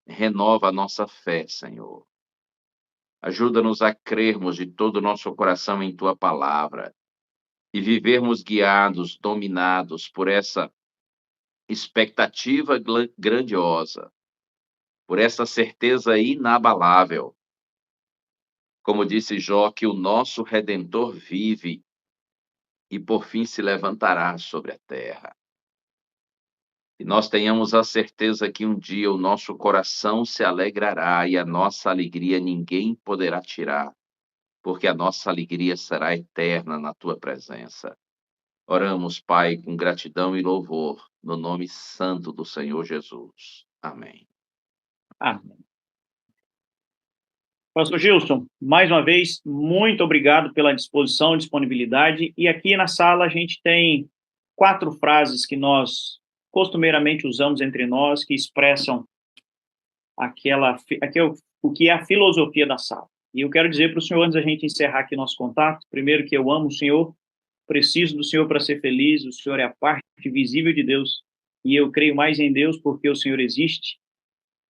Renova a nossa fé, Senhor. Ajuda-nos a crermos de todo o nosso coração em tua palavra e vivermos guiados, dominados por essa expectativa grandiosa, por essa certeza inabalável. Como disse Jó, que o nosso Redentor vive e por fim se levantará sobre a terra. E nós tenhamos a certeza que um dia o nosso coração se alegrará e a nossa alegria ninguém poderá tirar, porque a nossa alegria será eterna na tua presença. Oramos, Pai, com gratidão e louvor, no nome santo do Senhor Jesus. Amém. Amém. Pastor Gilson, mais uma vez, muito obrigado pela disposição, disponibilidade. E aqui na sala a gente tem 4 frases que nós costumeiramente usamos entre nós, que expressam o que é a filosofia da sala. E eu quero dizer para o senhor, antes da gente encerrar aqui nosso contato, primeiro que eu amo o senhor, preciso do senhor para ser feliz, o senhor é a parte visível de Deus, e eu creio mais em Deus porque o Senhor existe,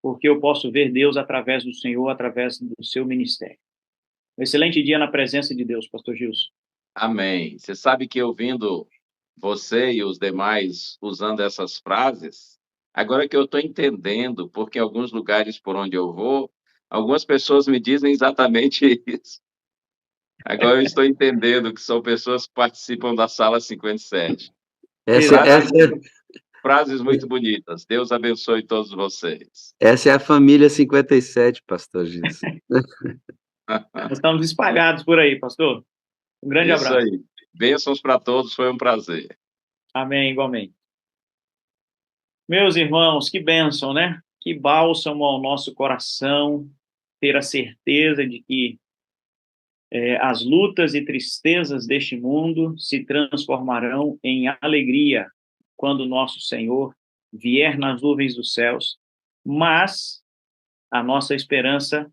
porque eu posso ver Deus através do Senhor, através do seu ministério. Um excelente dia na presença de Deus, pastor Gilson. Amém. Você sabe que ouvindo você e os demais usando essas frases, agora que eu estou entendendo, porque em alguns lugares por onde eu vou, algumas pessoas me dizem exatamente isso. Agora eu estou entendendo que são pessoas que participam da sala 57. Essa, Frases, essa, frases muito bonitas. Deus abençoe todos vocês. essa é a família 57, pastor Gilson. Nós estamos espalhados por aí, pastor. Um grande Isso abraço. aí. Bênçãos para todos, foi um prazer. Amém, igualmente. Meus irmãos, que bênção, né? Que bálsamo ao nosso coração ter a certeza de que as lutas e tristezas deste mundo se transformarão em alegria quando o nosso Senhor vier nas nuvens dos céus, mas a nossa esperança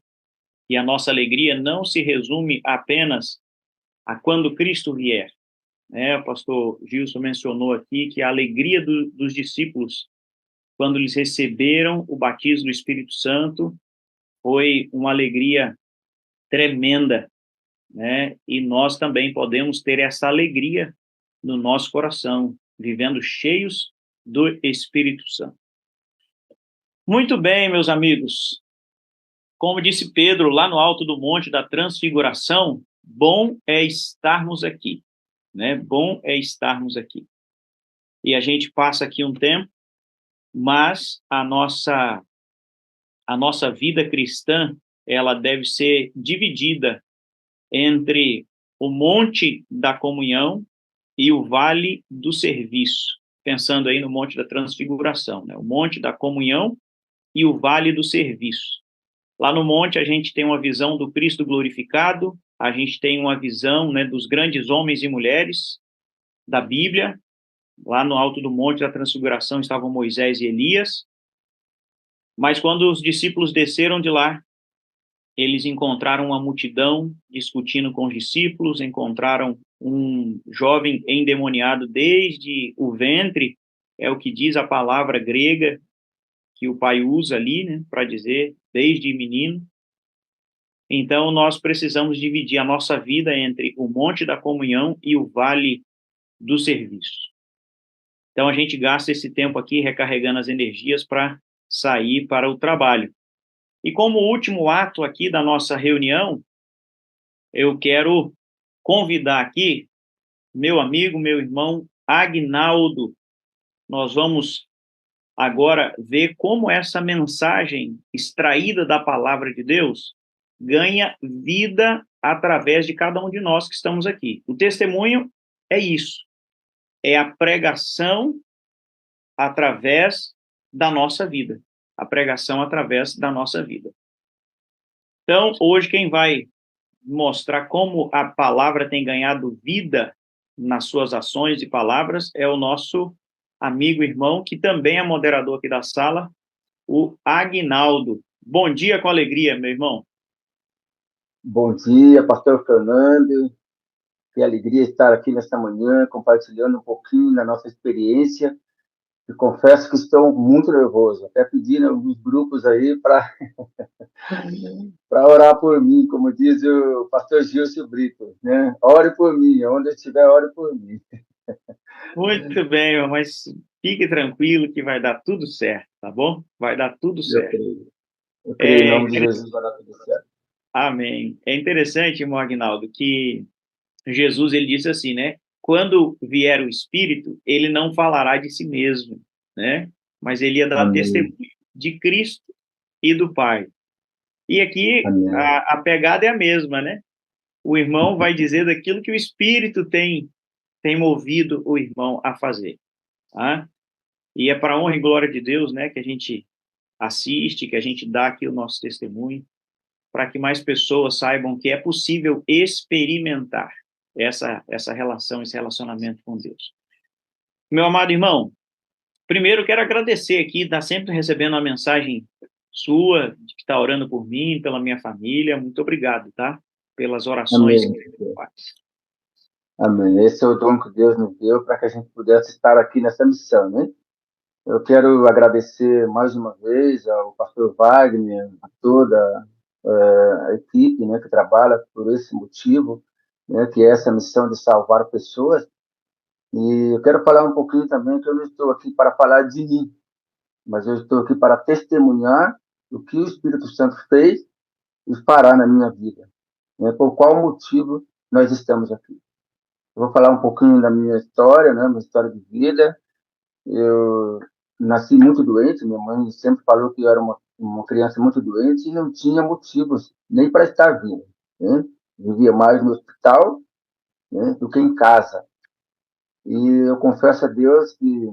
e a nossa alegria não se resume apenas a quando Cristo vier. O pastor Gilson mencionou aqui que a alegria dos discípulos, quando eles receberam o batismo do Espírito Santo, foi uma alegria tremenda, né? E nós também podemos ter essa alegria no nosso coração, vivendo cheios do Espírito Santo. Muito bem, meus amigos. Como disse Pedro lá no alto do Monte da Transfiguração, bom é estarmos aqui, né? Bom é estarmos aqui. E a gente passa aqui um tempo, mas a nossa vida cristã, ela deve ser dividida entre o monte da comunhão e o vale do serviço, pensando aí no monte da transfiguração, né? O monte da comunhão e o vale do serviço. Lá no monte a gente tem uma visão do Cristo glorificado, a gente tem uma visão, né, dos grandes homens e mulheres da Bíblia. Lá no alto do monte da transfiguração estavam Moisés e Elias. Mas quando os discípulos desceram de lá, eles encontraram uma multidão discutindo com os discípulos, encontraram um jovem endemoniado desde o ventre, é o que diz a palavra grega que o pai usa ali, né, para dizer desde menino. Então, nós precisamos dividir a nossa vida entre o monte da comunhão e o vale do serviço. Então, a gente gasta esse tempo aqui recarregando as energias para sair para o trabalho. E como último ato aqui da nossa reunião, eu quero convidar aqui meu amigo, meu irmão Agnaldo. Nós vamos agora ver como essa mensagem extraída da palavra de Deus ganha vida através de cada um de nós que estamos aqui. O testemunho é isso, é a pregação através da nossa vida, a pregação através da nossa vida. Então, hoje quem vai mostrar como a palavra tem ganhado vida nas suas ações e palavras é o nosso amigo irmão, que também é moderador aqui da sala, o Agnaldo. Bom dia com alegria, meu irmão. Bom dia, pastor Fernando. Que alegria estar aqui nesta manhã, compartilhando um pouquinho da nossa experiência. E confesso que estou muito nervoso. Até pedi em alguns grupos aí para orar por mim, como diz o pastor Gilson Brito, né? Ore por mim, onde eu estiver, ore por mim. Muito bem, irmão, mas fique tranquilo que vai dar tudo certo, tá bom? Vai dar tudo certo. Eu creio em nome de Jesus, vai dar tudo certo. Amém. É interessante, irmão Agnaldo, que Jesus, ele disse assim, né? Quando vier o Espírito, ele não falará de si mesmo, né? Mas ele ia dar testemunho de Cristo e do Pai. E aqui a pegada é a mesma, né? O irmão vai dizer daquilo que o Espírito tem movido o irmão a fazer, tá? E é para a honra e glória de Deus, né, que a gente assiste, que a gente dá aqui o nosso testemunho, para que mais pessoas saibam que é possível experimentar essa relação, esse relacionamento com Deus. Meu amado irmão, primeiro quero agradecer aqui, está sempre recebendo uma mensagem sua, de que está orando por mim, pela minha família. Muito obrigado, tá? Pelas orações que você faz. Amém. Esse é o dom que Deus nos deu para que a gente pudesse estar aqui nessa missão, né? Eu quero agradecer mais uma vez ao pastor Wagner, a toda a equipe, né, que trabalha por esse motivo, né, que é essa missão de salvar pessoas. E eu quero falar um pouquinho também que eu não estou aqui para falar de mim, mas eu estou aqui para testemunhar o que o Espírito Santo fez e fará na minha vida, né, por qual motivo nós estamos aqui. Eu vou falar um pouquinho da minha história, né, minha história de vida. Eu nasci muito doente, minha mãe sempre falou que eu era uma criança muito doente e não tinha motivos nem para estar vivo, né? Vivia mais no hospital, né, do que em casa. E eu confesso a Deus que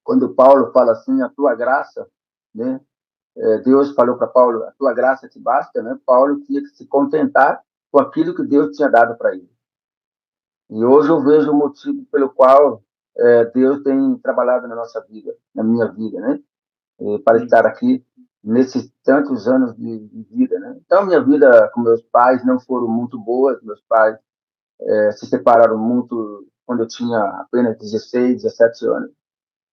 quando Paulo fala assim, a tua graça, né? Deus falou para Paulo, a tua graça te basta, né? Paulo tinha que se contentar com aquilo que Deus tinha dado para ele. E hoje eu vejo o motivo pelo qual Deus tem trabalhado na nossa vida, na minha vida, né? Para estar aqui nesses tantos anos de vida, né? Então, minha vida com meus pais não foram muito boas. Meus pais se separaram muito quando eu tinha apenas 16, 17 anos.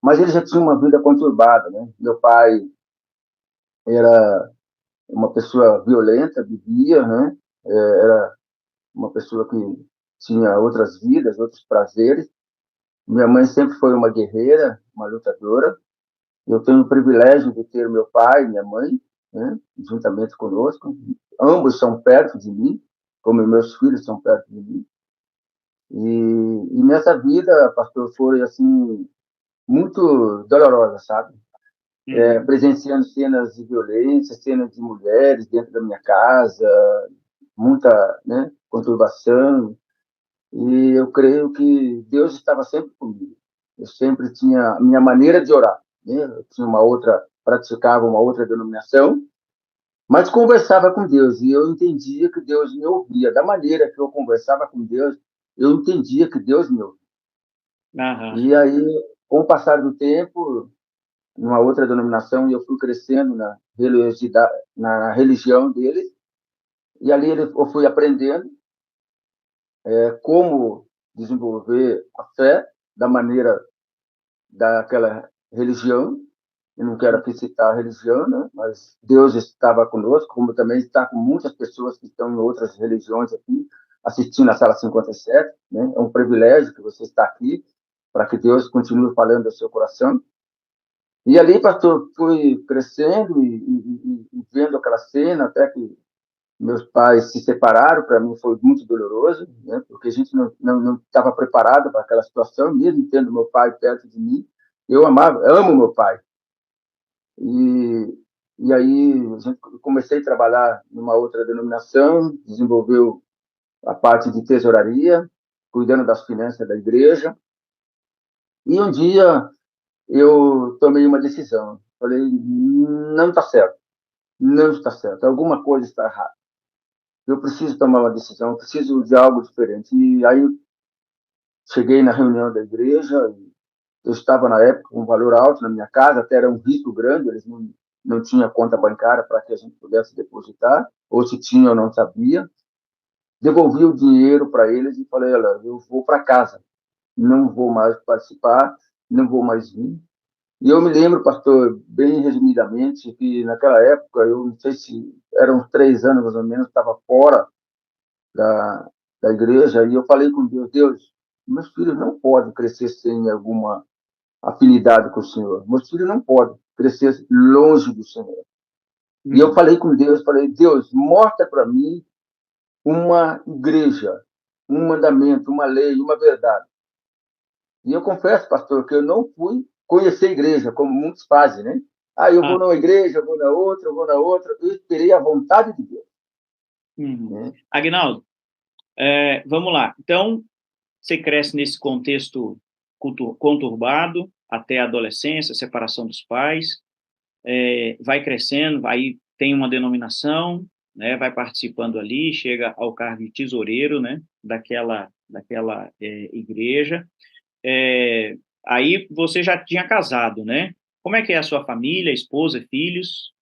Mas eles já tinham uma vida conturbada, né? Meu pai era uma pessoa violenta, bebia, né? Era uma pessoa que tinha outras vidas, outros prazeres. Minha mãe sempre foi uma guerreira, uma lutadora. Eu tenho o privilégio de ter meu pai e minha mãe, né, juntamente conosco. Ambos são perto de mim, como meus filhos são perto de mim. E nessa vida, pastor, foi assim muito dolorosa, sabe? Presenciando cenas de violência, cenas de mulheres dentro da minha casa, muita, né, conturbação. E eu creio que Deus estava sempre comigo. Eu sempre tinha a minha maneira de orar, né? Eu tinha uma outra, praticava uma outra denominação, mas conversava com Deus e eu entendia que Deus me ouvia. Da maneira que eu conversava com Deus, eu entendia que Deus me ouvia. Aham. E aí, com o passar do tempo, numa outra denominação, eu fui crescendo na religião deles, e ali eu fui aprendendo como desenvolver a fé da maneira daquela religião. Eu não quero aqui citar a religião, né? Mas Deus estava conosco, como também está com muitas pessoas que estão em outras religiões aqui, assistindo a Sala 57, né? É um privilégio que você está aqui, para que Deus continue falando ao seu coração. E ali, pastor, fui crescendo e vendo aquela cena, até que meus pais se separaram. Para mim foi muito doloroso, né? Porque a gente não estava preparado para aquela situação, mesmo tendo meu pai perto de mim. Eu amo meu pai. E, e aí comecei a trabalhar numa outra denominação, desenvolveu a parte de tesouraria, cuidando das finanças da igreja. E um dia eu tomei uma decisão. Falei, não está certo, não está certo, alguma coisa está errada. Eu preciso tomar uma decisão, eu preciso de algo diferente. E aí cheguei na reunião da igreja, eu estava na época com um valor alto na minha casa, até era um risco grande, eles não tinham conta bancária para que a gente pudesse depositar, ou se tinha eu não sabia. Devolvi o dinheiro para eles e falei, olha, eu vou para casa, não vou mais participar, não vou mais vir. E eu me lembro, pastor, bem resumidamente, que naquela época, eu não sei se eram uns 3 anos mais ou menos, estava fora da, da igreja, e eu falei com Deus, Deus, meus filhos não podem crescer sem alguma afinidade com o Senhor. Meus filhos não podem crescer longe do Senhor. E eu falei com Deus, falei, Deus, mostra para mim uma igreja, um mandamento, uma lei, uma verdade. E eu confesso, pastor, que eu não fui conhecer a igreja, como muitos fazem, né? Ah, eu vou numa igreja, eu vou na outra, eu vou na outra. Eu esperei a vontade de Deus. Né? Agnaldo, vamos lá. Então, você cresce nesse contexto conturbado até a adolescência, separação dos pais, vai crescendo, aí tem uma denominação, né, vai participando ali, chega ao cargo de tesoureiro, né, daquela igreja. Aí você já tinha casado, né? Como é que é a sua família, esposa, filhos?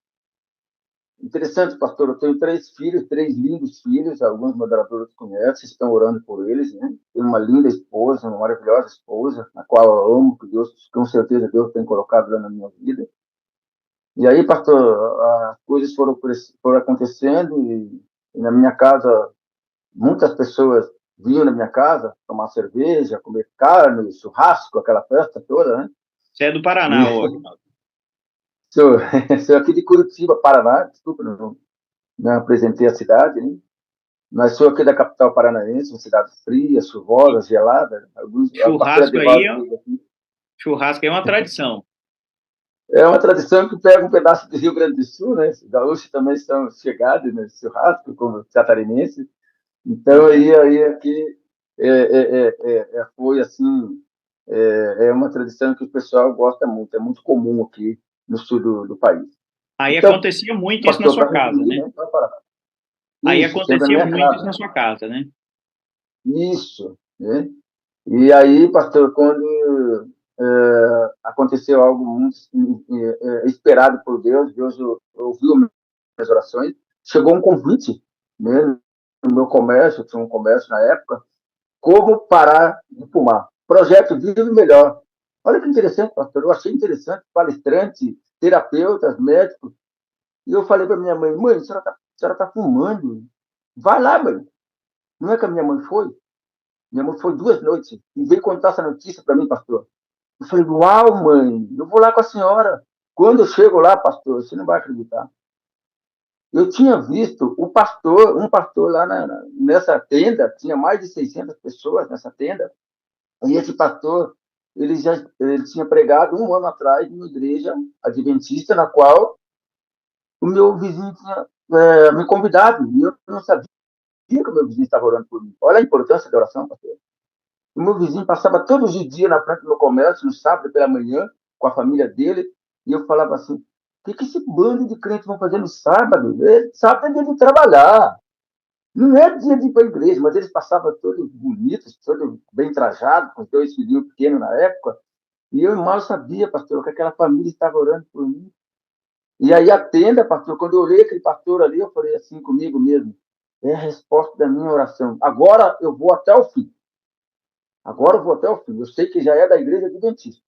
Interessante, pastor, eu tenho 3 filhos, 3 lindos filhos, alguns moderadores conhecem, estão orando por eles, né? Tenho uma linda esposa, uma maravilhosa esposa, a qual eu amo, que Deus, com certeza, Deus tem colocado lá na minha vida. E aí, pastor, as coisas foram acontecendo e na minha casa, muitas pessoas vinham na minha casa tomar cerveja, comer carne, churrasco, aquela festa toda, né? Você é do Paraná, ô. Sou, sou aqui de Curitiba, Paraná, desculpa, não apresentei a cidade, né? Mas sou aqui da capital paranaense, uma cidade fria, chuvosa, gelada. A pastora Churrasco aí, Devaldo esteve aqui. churrasco aí é uma tradição. É uma tradição que pega um pedaço do Rio Grande do Sul, né? Os gaúchos também estão chegados nesse churrasco, como catarinense. Então, aí aqui foi assim, é uma tradição que o pessoal gosta muito, é muito comum aqui no sul do país. Aí Então, acontecia muito isso na pastor, sua para casa, resumir, né? né? Para Aí isso, sempre na acontecia minha muito isso casa. na sua casa, né? Isso, né? E aí, pastor, quando aconteceu algo muito esperado por Deus, Deus ouviu minhas orações, chegou um convite, né, no meu comércio, tinha um comércio na época, como parar de fumar. Projeto Vive Melhor. Olha que interessante, pastor, eu achei interessante, palestrante, terapeutas, médicos, e eu falei para minha mãe, mãe, a senhora tá fumando? Vai lá, mãe. Não é que a minha mãe foi? Minha mãe foi 2 noites e veio contar essa notícia para mim, pastor. Eu falei, uau, mãe, eu vou lá com a senhora. Quando eu chego lá, pastor, você não vai acreditar. Eu tinha visto um pastor lá nessa tenda, tinha mais de 600 pessoas nessa tenda, e esse pastor, ele tinha pregado 1 ano atrás numa igreja adventista, na qual o meu vizinho tinha me convidado, e eu não sabia que o meu vizinho estava orando por mim. Olha a importância da oração, pastor. O meu vizinho passava todos os dias na frente do meu comércio, no sábado pela manhã, com a família dele, e eu falava assim, o que esse bando de crentes vão fazer no sábado? Sábado é dia de trabalhar, não é dia de ir para a igreja, mas eles passavam todos bonitos, todos bem trajados, com 2 filhinhos pequenos na época, e eu mal sabia, pastor, que aquela família estava orando por mim. E aí a tenda, pastor, quando eu olhei aquele pastor ali, eu falei assim comigo mesmo, é a resposta da minha oração. Agora eu vou até o fim. Agora eu vou até o fim. Eu sei que já é da igreja adventista.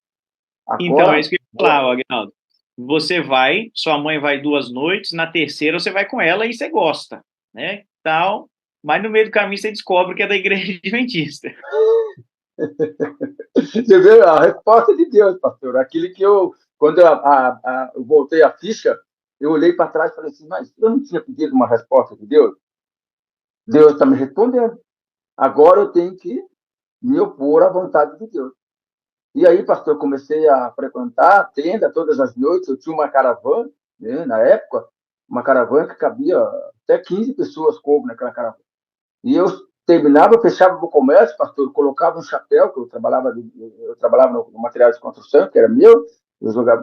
Então, é Agora, isso que eu ia falar, Agnaldo. Você vai, sua mãe vai 2 noites, na terceira você vai com ela e você gosta, né? Tal, mas no meio do caminho você descobre que é da igreja adventista. você vê a resposta de Deus, pastor. Aquilo que quando eu voltei a ficha, eu olhei para trás e falei assim, mas eu não tinha pedido uma resposta de Deus? Deus está me respondendo. Agora eu tenho que me opor à vontade de Deus. E aí, pastor, eu comecei a frequentar a tenda todas as noites. Eu tinha uma caravana, né, na época, uma caravana que cabia até 15 pessoas coube naquela caravana. E eu terminava, fechava o comércio, pastor, eu colocava um chapéu, que eu trabalhava no material de construção, que era meu,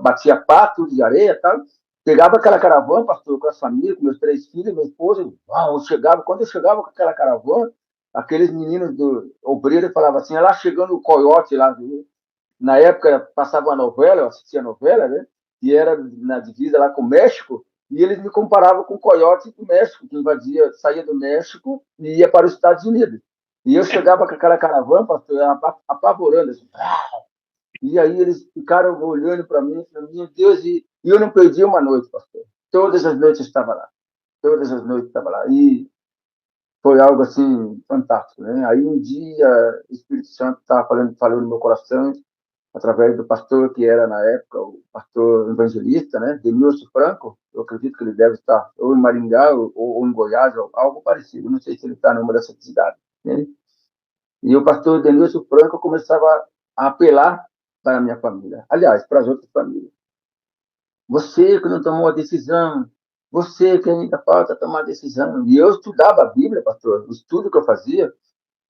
batia pato de areia e tal, pegava aquela caravana, pastor, com as famílias, com meus 3 filhos, minha esposa, quando eu chegava com aquela caravana, aqueles meninos do obreiro falavam assim, lá chegando o coiote lá, na época passava uma novela, eu assistia a novela, né? E era na divisa lá com o México, e eles me comparavam com o coiote do México, que saía do México e ia para os Estados Unidos. E eu chegava com aquela caravana, pastor, apavorando, assim, e aí eles ficaram olhando para mim, falando, meu Deus, e eu não perdi uma noite, pastor. Todas as noites eu estava lá. Todas as noites eu estava lá. E foi algo assim fantástico, né? Aí um dia o Espírito Santo estava falando no meu coração, através do pastor que era na época o pastor evangelista, né, Denilson Franco. Eu acredito que ele deve estar ou em Maringá ou em Goiás, ou algo parecido. Não sei se ele está numa dessas cidades. Né? E o pastor Denilson Franco começava a apelar para a minha família, aliás, para as outras famílias. Você que não tomou a decisão, você que ainda falta tomar a decisão. E eu estudava a Bíblia, pastor, o estudo que eu fazia,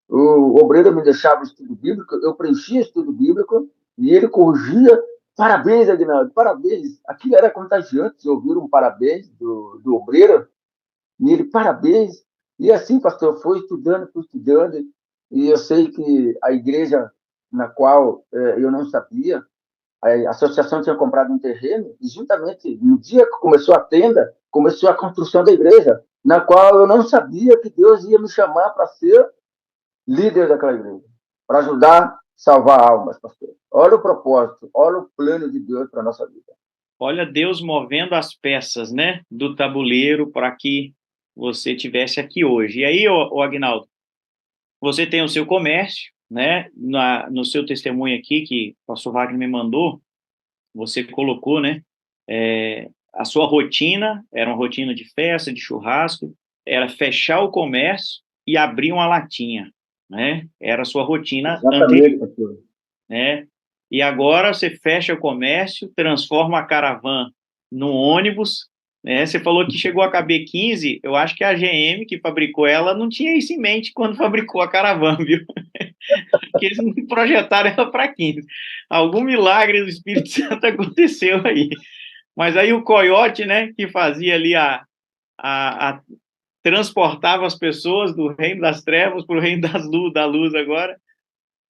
o obreiro me deixava o estudo bíblico, eu preenchia o estudo bíblico e ele corrigia. Parabéns, Aguinaldo, parabéns. Aquilo era contagiante, ouvir um parabéns do obreiro, e ele, parabéns. E assim, pastor, foi estudando, e eu sei que a igreja na qual eu não sabia, a associação tinha comprado um terreno e juntamente no dia que começou a tenda, começou a construção da igreja, na qual eu não sabia que Deus ia me chamar para ser líder daquela igreja, para ajudar a salvar almas, pastor. Olha o propósito, olha o plano de Deus para a nossa vida. Olha Deus movendo as peças, né, do tabuleiro para que você tivesse aqui hoje. E aí, ô Agnaldo, você tem o seu comércio, né, no seu testemunho aqui, que o pastor Wagner me mandou, você colocou, né, a sua rotina, era uma rotina de festa, de churrasco, era fechar o comércio e abrir uma latinha, né, era a sua rotina Exatamente, anterior, pastor. né, e agora você fecha o comércio, transforma a caravana num ônibus, né, você falou que chegou a caber 15, eu acho que a GM que fabricou ela não tinha isso em mente quando fabricou a caravana, viu? Que eles não projetaram ela para 15. Algum milagre do Espírito Santo aconteceu aí. Mas aí o coiote, né, que fazia ali transportava as pessoas do reino das trevas para o reino da luz agora,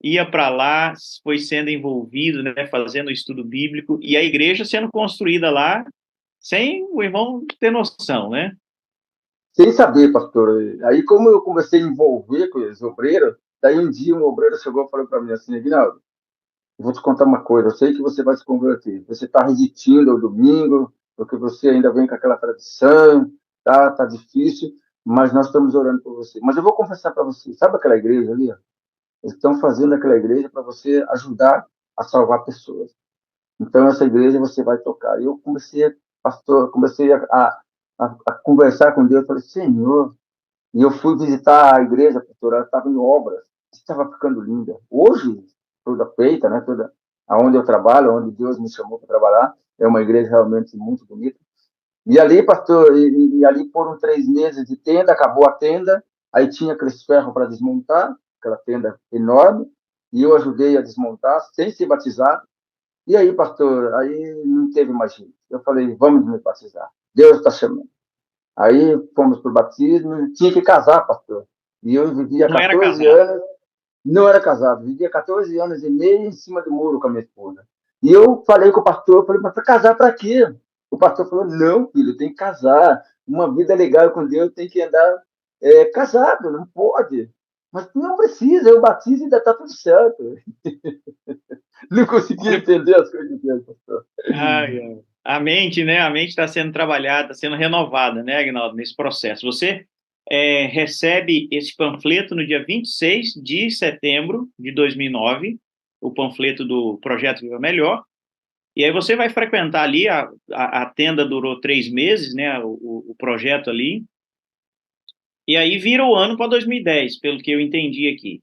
ia para lá, foi sendo envolvido, né, fazendo o estudo bíblico, e a igreja sendo construída lá, sem o irmão ter noção, né? Sem saber, pastor. Aí, como eu comecei a envolver com os obreiros, daí um dia um obreiro chegou e falou para mim assim, Aguinaldo, eu vou te contar uma coisa, eu sei que você vai se converter. Você está resistindo ao domingo, porque você ainda vem com aquela tradição, tá difícil, mas nós estamos orando por você. Mas eu vou confessar para você, sabe aquela igreja ali? Ó? Eles estão fazendo aquela igreja para você ajudar a salvar pessoas. Então, essa igreja você vai tocar. E eu comecei, pastor, comecei a conversar com Deus, falei, Senhor, e eu fui visitar a igreja, pastor, ela estava em obras, estava ficando linda. Hoje, toda feita, né, toda aonde eu trabalho, onde Deus me chamou para trabalhar, é uma igreja realmente muito bonita. E ali, pastor, e ali foram 3 meses de tenda, acabou a tenda, aí tinha aqueles ferros para desmontar, aquela tenda enorme, e eu ajudei a desmontar, sem ser batizado. E aí, pastor, aí não teve mais jeito. Eu falei, vamos me batizar. Deus está chamando. Aí fomos para o batismo, tinha que casar, pastor. E eu vivia Não era 14 casado. anos, não era casado, vivia 14 anos e meio em cima do muro com a minha esposa. E eu falei com o pastor, eu falei, mas para casar para quê? O pastor falou, não, filho, tem que casar. Uma vida legal com Deus tem que andar casado, não pode. Mas não precisa, eu batizo e ainda está tudo certo. Não conseguia entender as coisas de Deus, pastor. Ai, ai. A mente, né? A mente está sendo trabalhada, está sendo renovada, né, Agnaldo, nesse processo. Você recebe esse panfleto no dia 26 de setembro de 2009, o panfleto do Projeto Viva Melhor, e aí você vai frequentar ali, a tenda durou 3 meses, né, o projeto ali, e aí vira o ano para 2010, pelo que eu entendi aqui.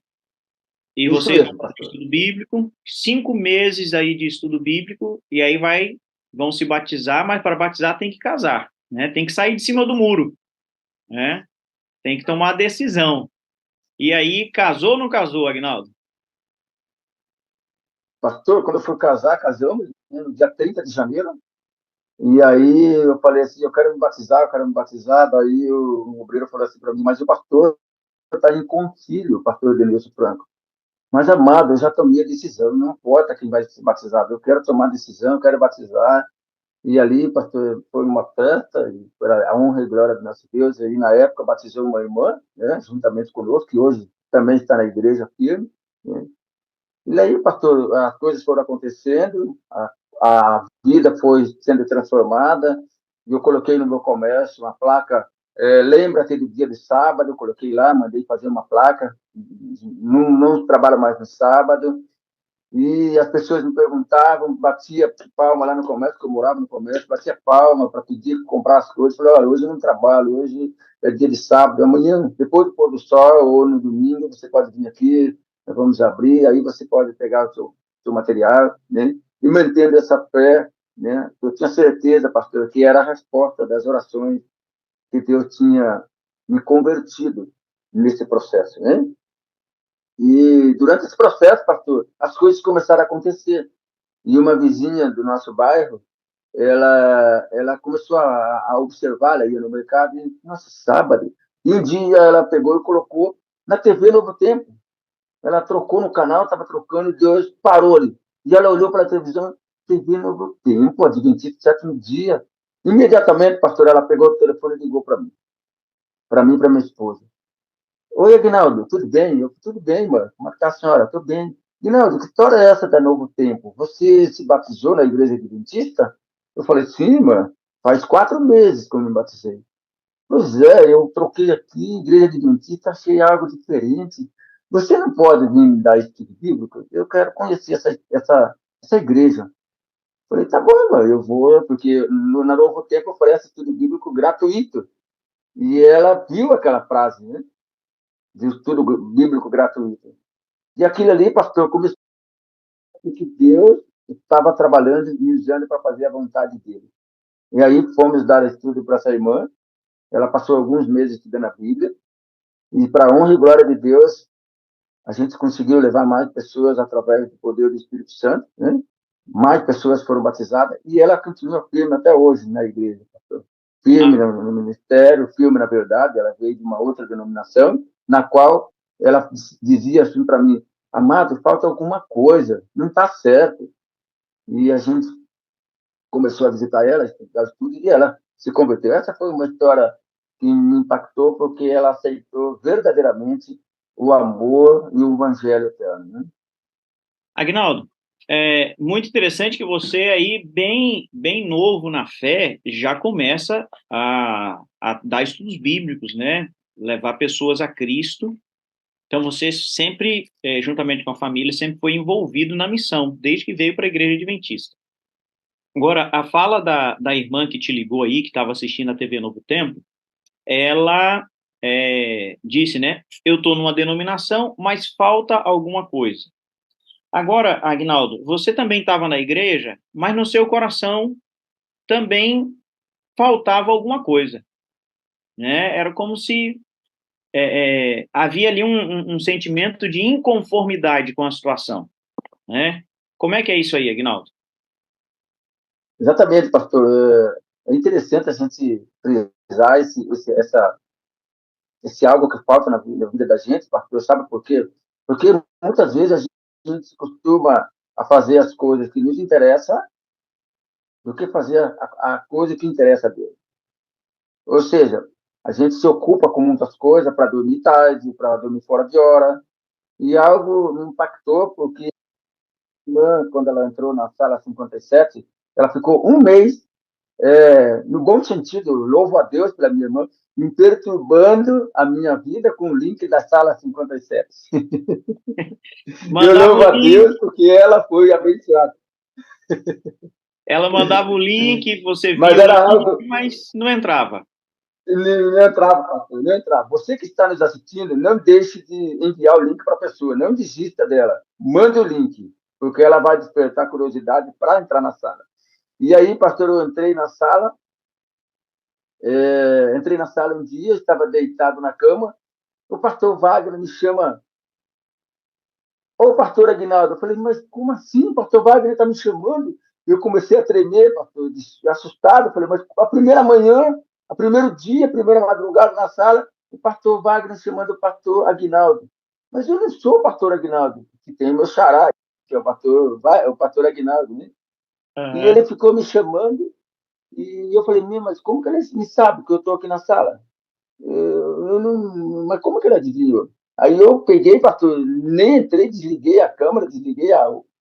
E Isso vocês vão mesmo, para o pastor. estudo bíblico, 5 meses aí de estudo bíblico, e aí vão se batizar, mas para batizar tem que casar, né? Tem que sair de cima do muro, né? Tem que tomar a decisão. E aí, casou ou não casou, Agnaldo? Pastor, quando eu fui casar, casamos né, no dia 30 de janeiro. E aí eu falei assim, eu quero me batizar, eu quero me batizar. Daí o obreiro falou assim para mim, mas o pastor está em concílio, o pastor Denilson Franco. Mas, amado, eu já tomei a decisão, não importa quem vai se batizar, eu quero tomar a decisão, eu quero batizar. E ali, pastor, foi uma festa, e foi a honra e glória do nosso Deus. E aí, na época, batizou uma irmã, né, juntamente conosco, que hoje também está na igreja firme. Né? E aí, pastor, as coisas foram acontecendo, a vida foi sendo transformada, e eu coloquei no meu comércio uma placa, lembra-te do dia de sábado, eu coloquei lá, mandei fazer uma placa, não trabalho mais no sábado, e as pessoas me perguntavam, batia palma lá no comércio, que eu morava no comércio, batia palma para pedir comprar as coisas. Falei, olha, hoje eu não trabalho, hoje é dia de sábado, amanhã, depois do pôr do sol ou no domingo, você pode vir aqui, nós vamos abrir, aí você pode pegar o seu material, né? E mantendo essa fé, né? Eu tinha certeza, pastor, que era a resposta das orações que Deus tinha me convertido nesse processo, né? E durante esse processo, pastor, as coisas começaram a acontecer. E uma vizinha do nosso bairro, ela começou a observar, ela ia no mercado, e, nossa, sábado. E um dia ela pegou e colocou na TV Novo Tempo. Ela trocou no canal, estava trocando, e Deus parou ali. E ela olhou para a televisão, TV Novo Tempo, Adventista Sétimo Dia. Imediatamente, pastor, ela pegou o telefone e ligou para mim e para minha esposa. Oi, Aguinaldo, tudo bem? Tudo bem, mano. Como é que tá a senhora? Tudo bem. Aguinaldo, que história é essa da Novo Tempo? Você se batizou na igreja adventista? Eu falei, sim, mano. Faz 4 meses que eu me batizei. Pois é, eu troquei aqui, igreja adventista, achei algo diferente. Você não pode vir me dar estudo bíblico? Eu quero conhecer essa igreja. Falei, tá bom, mano, eu vou, porque na Novo Tempo oferece estudo bíblico gratuito. E ela viu aquela frase, né? De estudo bíblico gratuito. E aquilo ali, pastor, começou que Deus estava trabalhando e me usando para fazer a vontade dele. E aí fomos dar estudo para essa irmã. Ela passou alguns meses estudando a Bíblia. E, para a honra e glória de Deus, a gente conseguiu levar mais pessoas através do poder do Espírito Santo, né? Mais pessoas foram batizadas. E ela continua firme até hoje na igreja, pastor. Firme no ministério, firme na verdade. Ela veio de uma outra denominação, na qual ela dizia assim para mim, amado, falta alguma coisa, não está certo. E a gente começou a visitar ela, estudar tudo, e ela se converteu. Essa foi uma história que me impactou, porque ela aceitou verdadeiramente o amor e o evangelho eterno, né? Agnaldo, é muito interessante que você aí, bem novo na fé, já começa a dar estudos bíblicos, né? Levar pessoas a Cristo. Então, você sempre, juntamente com a família, sempre foi envolvido na missão, desde que veio para a Igreja Adventista. Agora, a fala da irmã que te ligou aí, que estava assistindo a TV Novo Tempo, ela disse, né? Eu estou numa denominação, mas falta alguma coisa. Agora, Agnaldo, você também estava na igreja, mas no seu coração também faltava alguma coisa, né? Era como se havia ali um sentimento de inconformidade com a situação, né? Como é que é isso aí, Agnaldo? Exatamente, pastor. É interessante a gente frisar esse algo que falta na vida da gente, pastor. Sabe por quê? Porque muitas vezes a gente costuma a fazer as coisas que nos interessam do que fazer a coisa que interessa a Deus. Ou seja, a gente se ocupa com muitas coisas para dormir tarde, para dormir fora de hora, e algo me impactou, porque quando ela entrou na sala 57, ela ficou um mês, no bom sentido, louvo a Deus pela minha irmã, me perturbando a minha vida com o link da sala 57. Eu Mandava louvo o a link, Deus porque ela foi abençoada. ela mandava o link, você Mas via o era link, algo. mas não entrava. Não entrava, pastor, não entrava. Você que está nos assistindo, não deixe de enviar o link para a pessoa, não desista dela. Mande o link, porque ela vai despertar curiosidade para entrar na sala. E aí, pastor, eu entrei na sala um dia, estava deitado na cama, o pastor Wagner me chama, ô pastor Aguinaldo, eu falei, mas como assim, o pastor Wagner está me chamando? Eu comecei a tremer, pastor, assustado, eu falei, mas a primeira manhã, a primeiro dia, a primeira madrugada na sala, o pastor Wagner chamando o pastor Aguinaldo. Mas eu não sou o pastor Aguinaldo, que tem o meu xará, que é o pastor Aguinaldo, né? E Uhum. ele ficou me chamando, e eu falei, mas como que ele me sabe que eu estou aqui na sala? Eu não, mas como que ele adivinhou? Aí eu peguei, pastor, nem entrei, desliguei a câmera, desliguei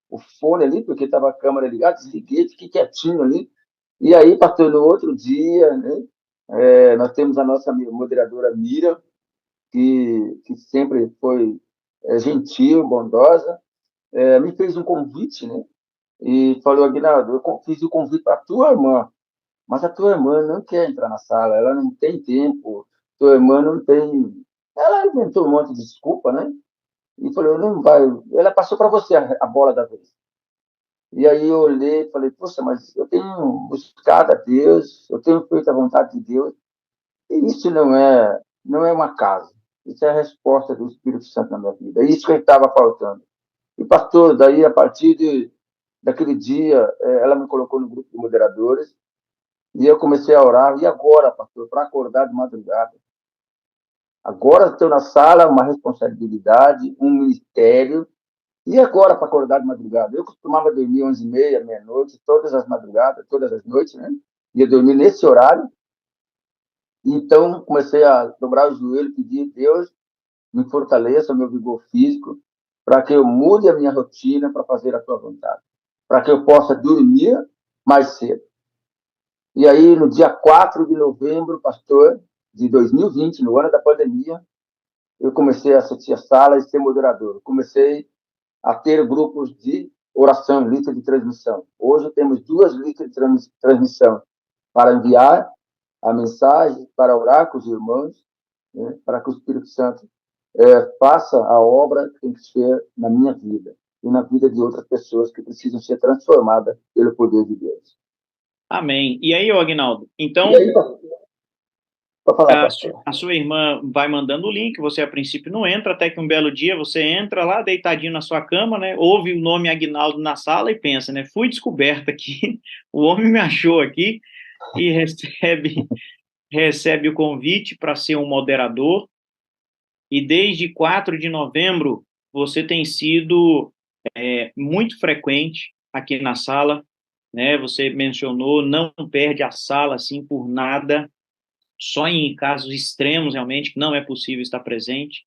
o fone ali, porque estava a câmera ligada, desliguei, fiquei quietinho ali. E aí, pastor, no outro dia, né, nós temos a nossa moderadora Mira, que sempre foi gentil, bondosa, me fez um convite, né? E falou, Aguinaldo, eu fiz o convite para a tua irmã, mas a tua irmã não quer entrar na sala, ela não tem tempo, tua irmã não tem. Ela inventou um monte de desculpa, né? E falou, não vai. Ela passou para você a bola da vez. E aí eu olhei e falei, poxa, mas eu tenho buscado a Deus, eu tenho feito a vontade de Deus, e isso não é uma casa. Isso é a resposta do Espírito Santo na minha vida. É isso que estava faltando. E, pastor, daí, a partir daquele dia, ela me colocou no grupo de moderadores, e eu comecei a orar. E agora, pastor, para acordar de madrugada? Agora estou na sala, uma responsabilidade, um ministério, E agora para acordar de madrugada? Eu costumava dormir 11h30, meia-noite, todas as madrugadas, todas as noites, né? Ia dormir nesse horário. Então, comecei a dobrar o joelho, pedir, Deus, me fortaleça o meu vigor físico, para que eu mude a minha rotina para fazer a tua vontade, para que eu possa dormir mais cedo. E aí, no dia 4 de novembro, pastor, de 2020, no ano da pandemia, eu comecei a assistir a sala e ser moderador. Comecei a ter grupos de oração, lista de transmissão. Hoje temos 2 listas de transmissão para enviar a mensagem, para orar com os irmãos, né, para que o Espírito Santo faça a obra que tem que ser na minha vida e na vida de outras pessoas que precisam ser transformadas pelo poder de Deus. Amém. E aí, Aguinaldo? Então, E aí, para falar, pastor. a sua irmã vai mandando o link, você a princípio não entra, até que um belo dia você entra lá, deitadinho na sua cama, né? Ouve o nome Aguinaldo na sala e pensa, né? Fui descoberto aqui, o homem me achou aqui e recebe o convite para ser um moderador. E desde 4 de novembro você tem sido muito frequente aqui na sala, né? Você mencionou, não perde a sala assim por nada, só em casos extremos realmente que não é possível estar presente.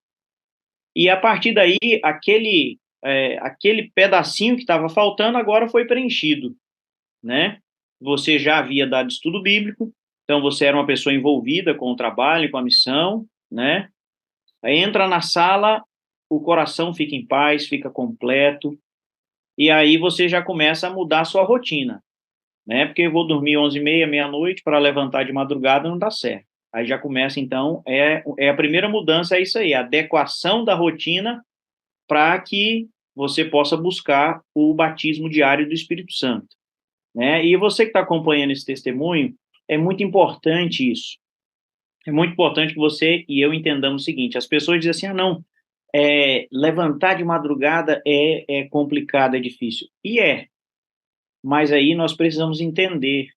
E a partir daí, aquele pedacinho que estava faltando agora foi preenchido, né? Você já havia dado estudo bíblico, então você era uma pessoa envolvida com o trabalho, com a missão, né? Aí entra na sala, o coração fica em paz, fica completo, e aí você já começa a mudar a sua rotina, né? Porque eu vou dormir 11h30, meia-noite, para levantar de madrugada não dá certo. Aí já começa, então, a primeira mudança é isso aí, a adequação da rotina para que você possa buscar o batismo diário do Espírito Santo, né? E você que está acompanhando esse testemunho, é muito importante isso. É muito importante que você e eu entendamos o seguinte, as pessoas dizem assim, não, levantar de madrugada é complicado, é difícil. E mas aí nós precisamos entender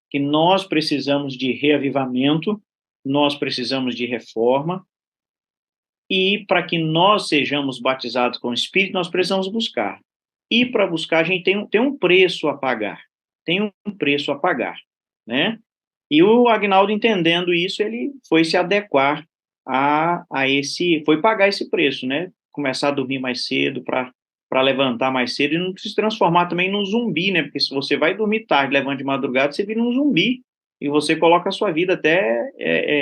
que nós precisamos de reavivamento, nós precisamos de reforma, e para que nós sejamos batizados com o Espírito, nós precisamos buscar. E para buscar, a gente tem um preço a pagar. Tem um preço a pagar, né? E o Agnaldo, entendendo isso, ele foi se adequar foi pagar esse preço, né? Começar a dormir mais cedo para levantar mais cedo e não se transformar também num zumbi, né? Porque se você vai dormir tarde, levanta de madrugada, você vira um zumbi e você coloca a sua vida até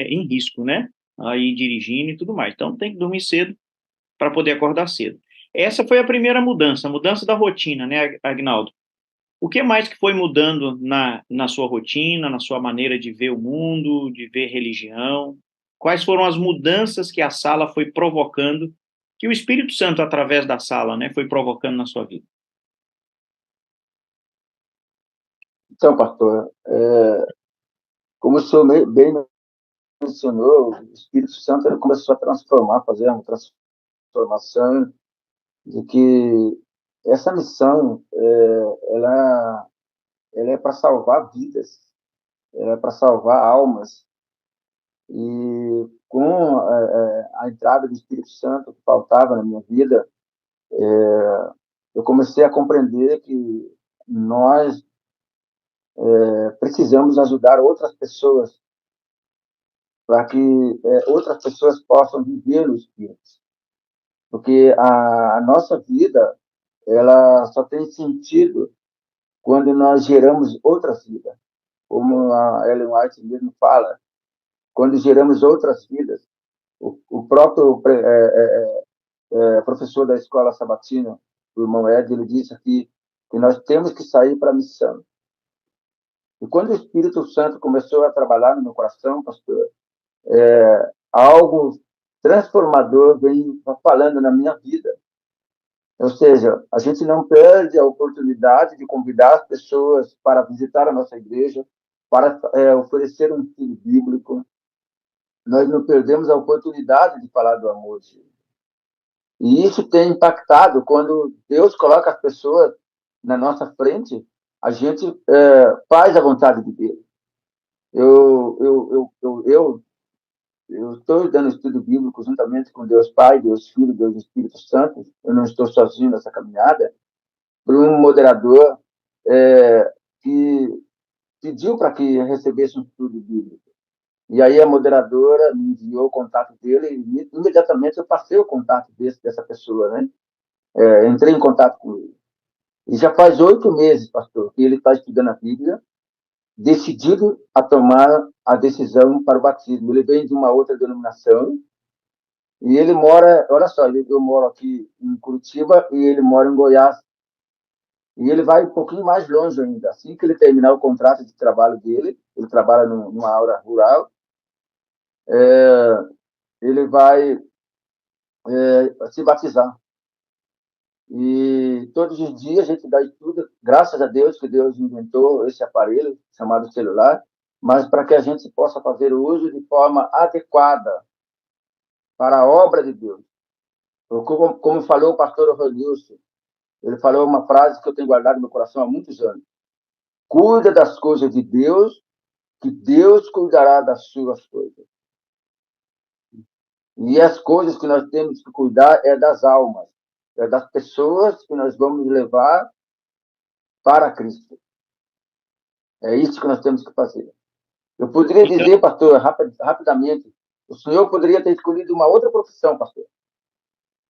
em risco, né? Aí dirigindo e tudo mais. Então tem que dormir cedo para poder acordar cedo. Essa foi a primeira mudança, a mudança da rotina, né, Agnaldo? O que mais que foi mudando na sua rotina, na sua maneira de ver o mundo, de ver religião? Quais foram as mudanças que a sala foi provocando, que o Espírito Santo, através da sala, né, foi provocando na sua vida? Então, pastor, como o senhor bem mencionou, o Espírito Santo ele começou a transformar, fazer uma transformação de que essa missão ela é para salvar vidas, ela é para salvar almas. E com a entrada do Espírito Santo que faltava na minha vida, eu comecei a compreender que nós precisamos ajudar outras pessoas para que outras pessoas possam viver no Espírito. Porque a nossa vida ela só tem sentido quando nós geramos outras vidas. Como a Ellen White mesmo fala, quando geramos outras vidas. O próprio professor da escola sabatina, o irmão Ed, ele disse aqui que nós temos que sair para a missão. E quando o Espírito Santo começou a trabalhar no meu coração, pastor, algo transformador vem falando na minha vida. Ou seja, a gente não perde a oportunidade de convidar as pessoas para visitar a nossa igreja, para oferecer um ensino bíblico. Nós não perdemos a oportunidade de falar do amor de Jesus. E isso tem impactado quando Deus coloca as pessoas na nossa frente, a gente faz a vontade de Deus. Eu eu estou dando estudo bíblico juntamente com Deus Pai, Deus Filho, Deus Espírito Santo. Eu não estou sozinho nessa caminhada. Por um moderador que pediu para que recebesse um estudo bíblico. E aí a moderadora me enviou o contato dele e imediatamente eu passei o contato dessa pessoa, né? Entrei em contato com ele. E já faz 8 meses, pastor, que ele está estudando a Bíblia, decidido a tomar a decisão para o batismo. Ele vem de uma outra denominação e ele mora, olha só, eu moro aqui em Curitiba e ele mora em Goiás. E ele vai um pouquinho mais longe ainda. Assim que ele terminar o contrato de trabalho dele, ele trabalha numa área rural, ele vai se batizar. E todos os dias a gente dá estudo, graças a Deus que Deus inventou esse aparelho chamado celular, mas para que a gente possa fazer o uso de forma adequada para a obra de Deus. Como falou o pastor Ronilson, ele falou uma frase que eu tenho guardado no meu coração há muitos anos: cuida das coisas de Deus, que Deus cuidará das suas coisas. E as coisas que nós temos que cuidar é das almas, é das pessoas que nós vamos levar para Cristo. É isso que nós temos que fazer. Eu poderia dizer, pastor, rapidamente, o senhor poderia ter escolhido uma outra profissão, pastor.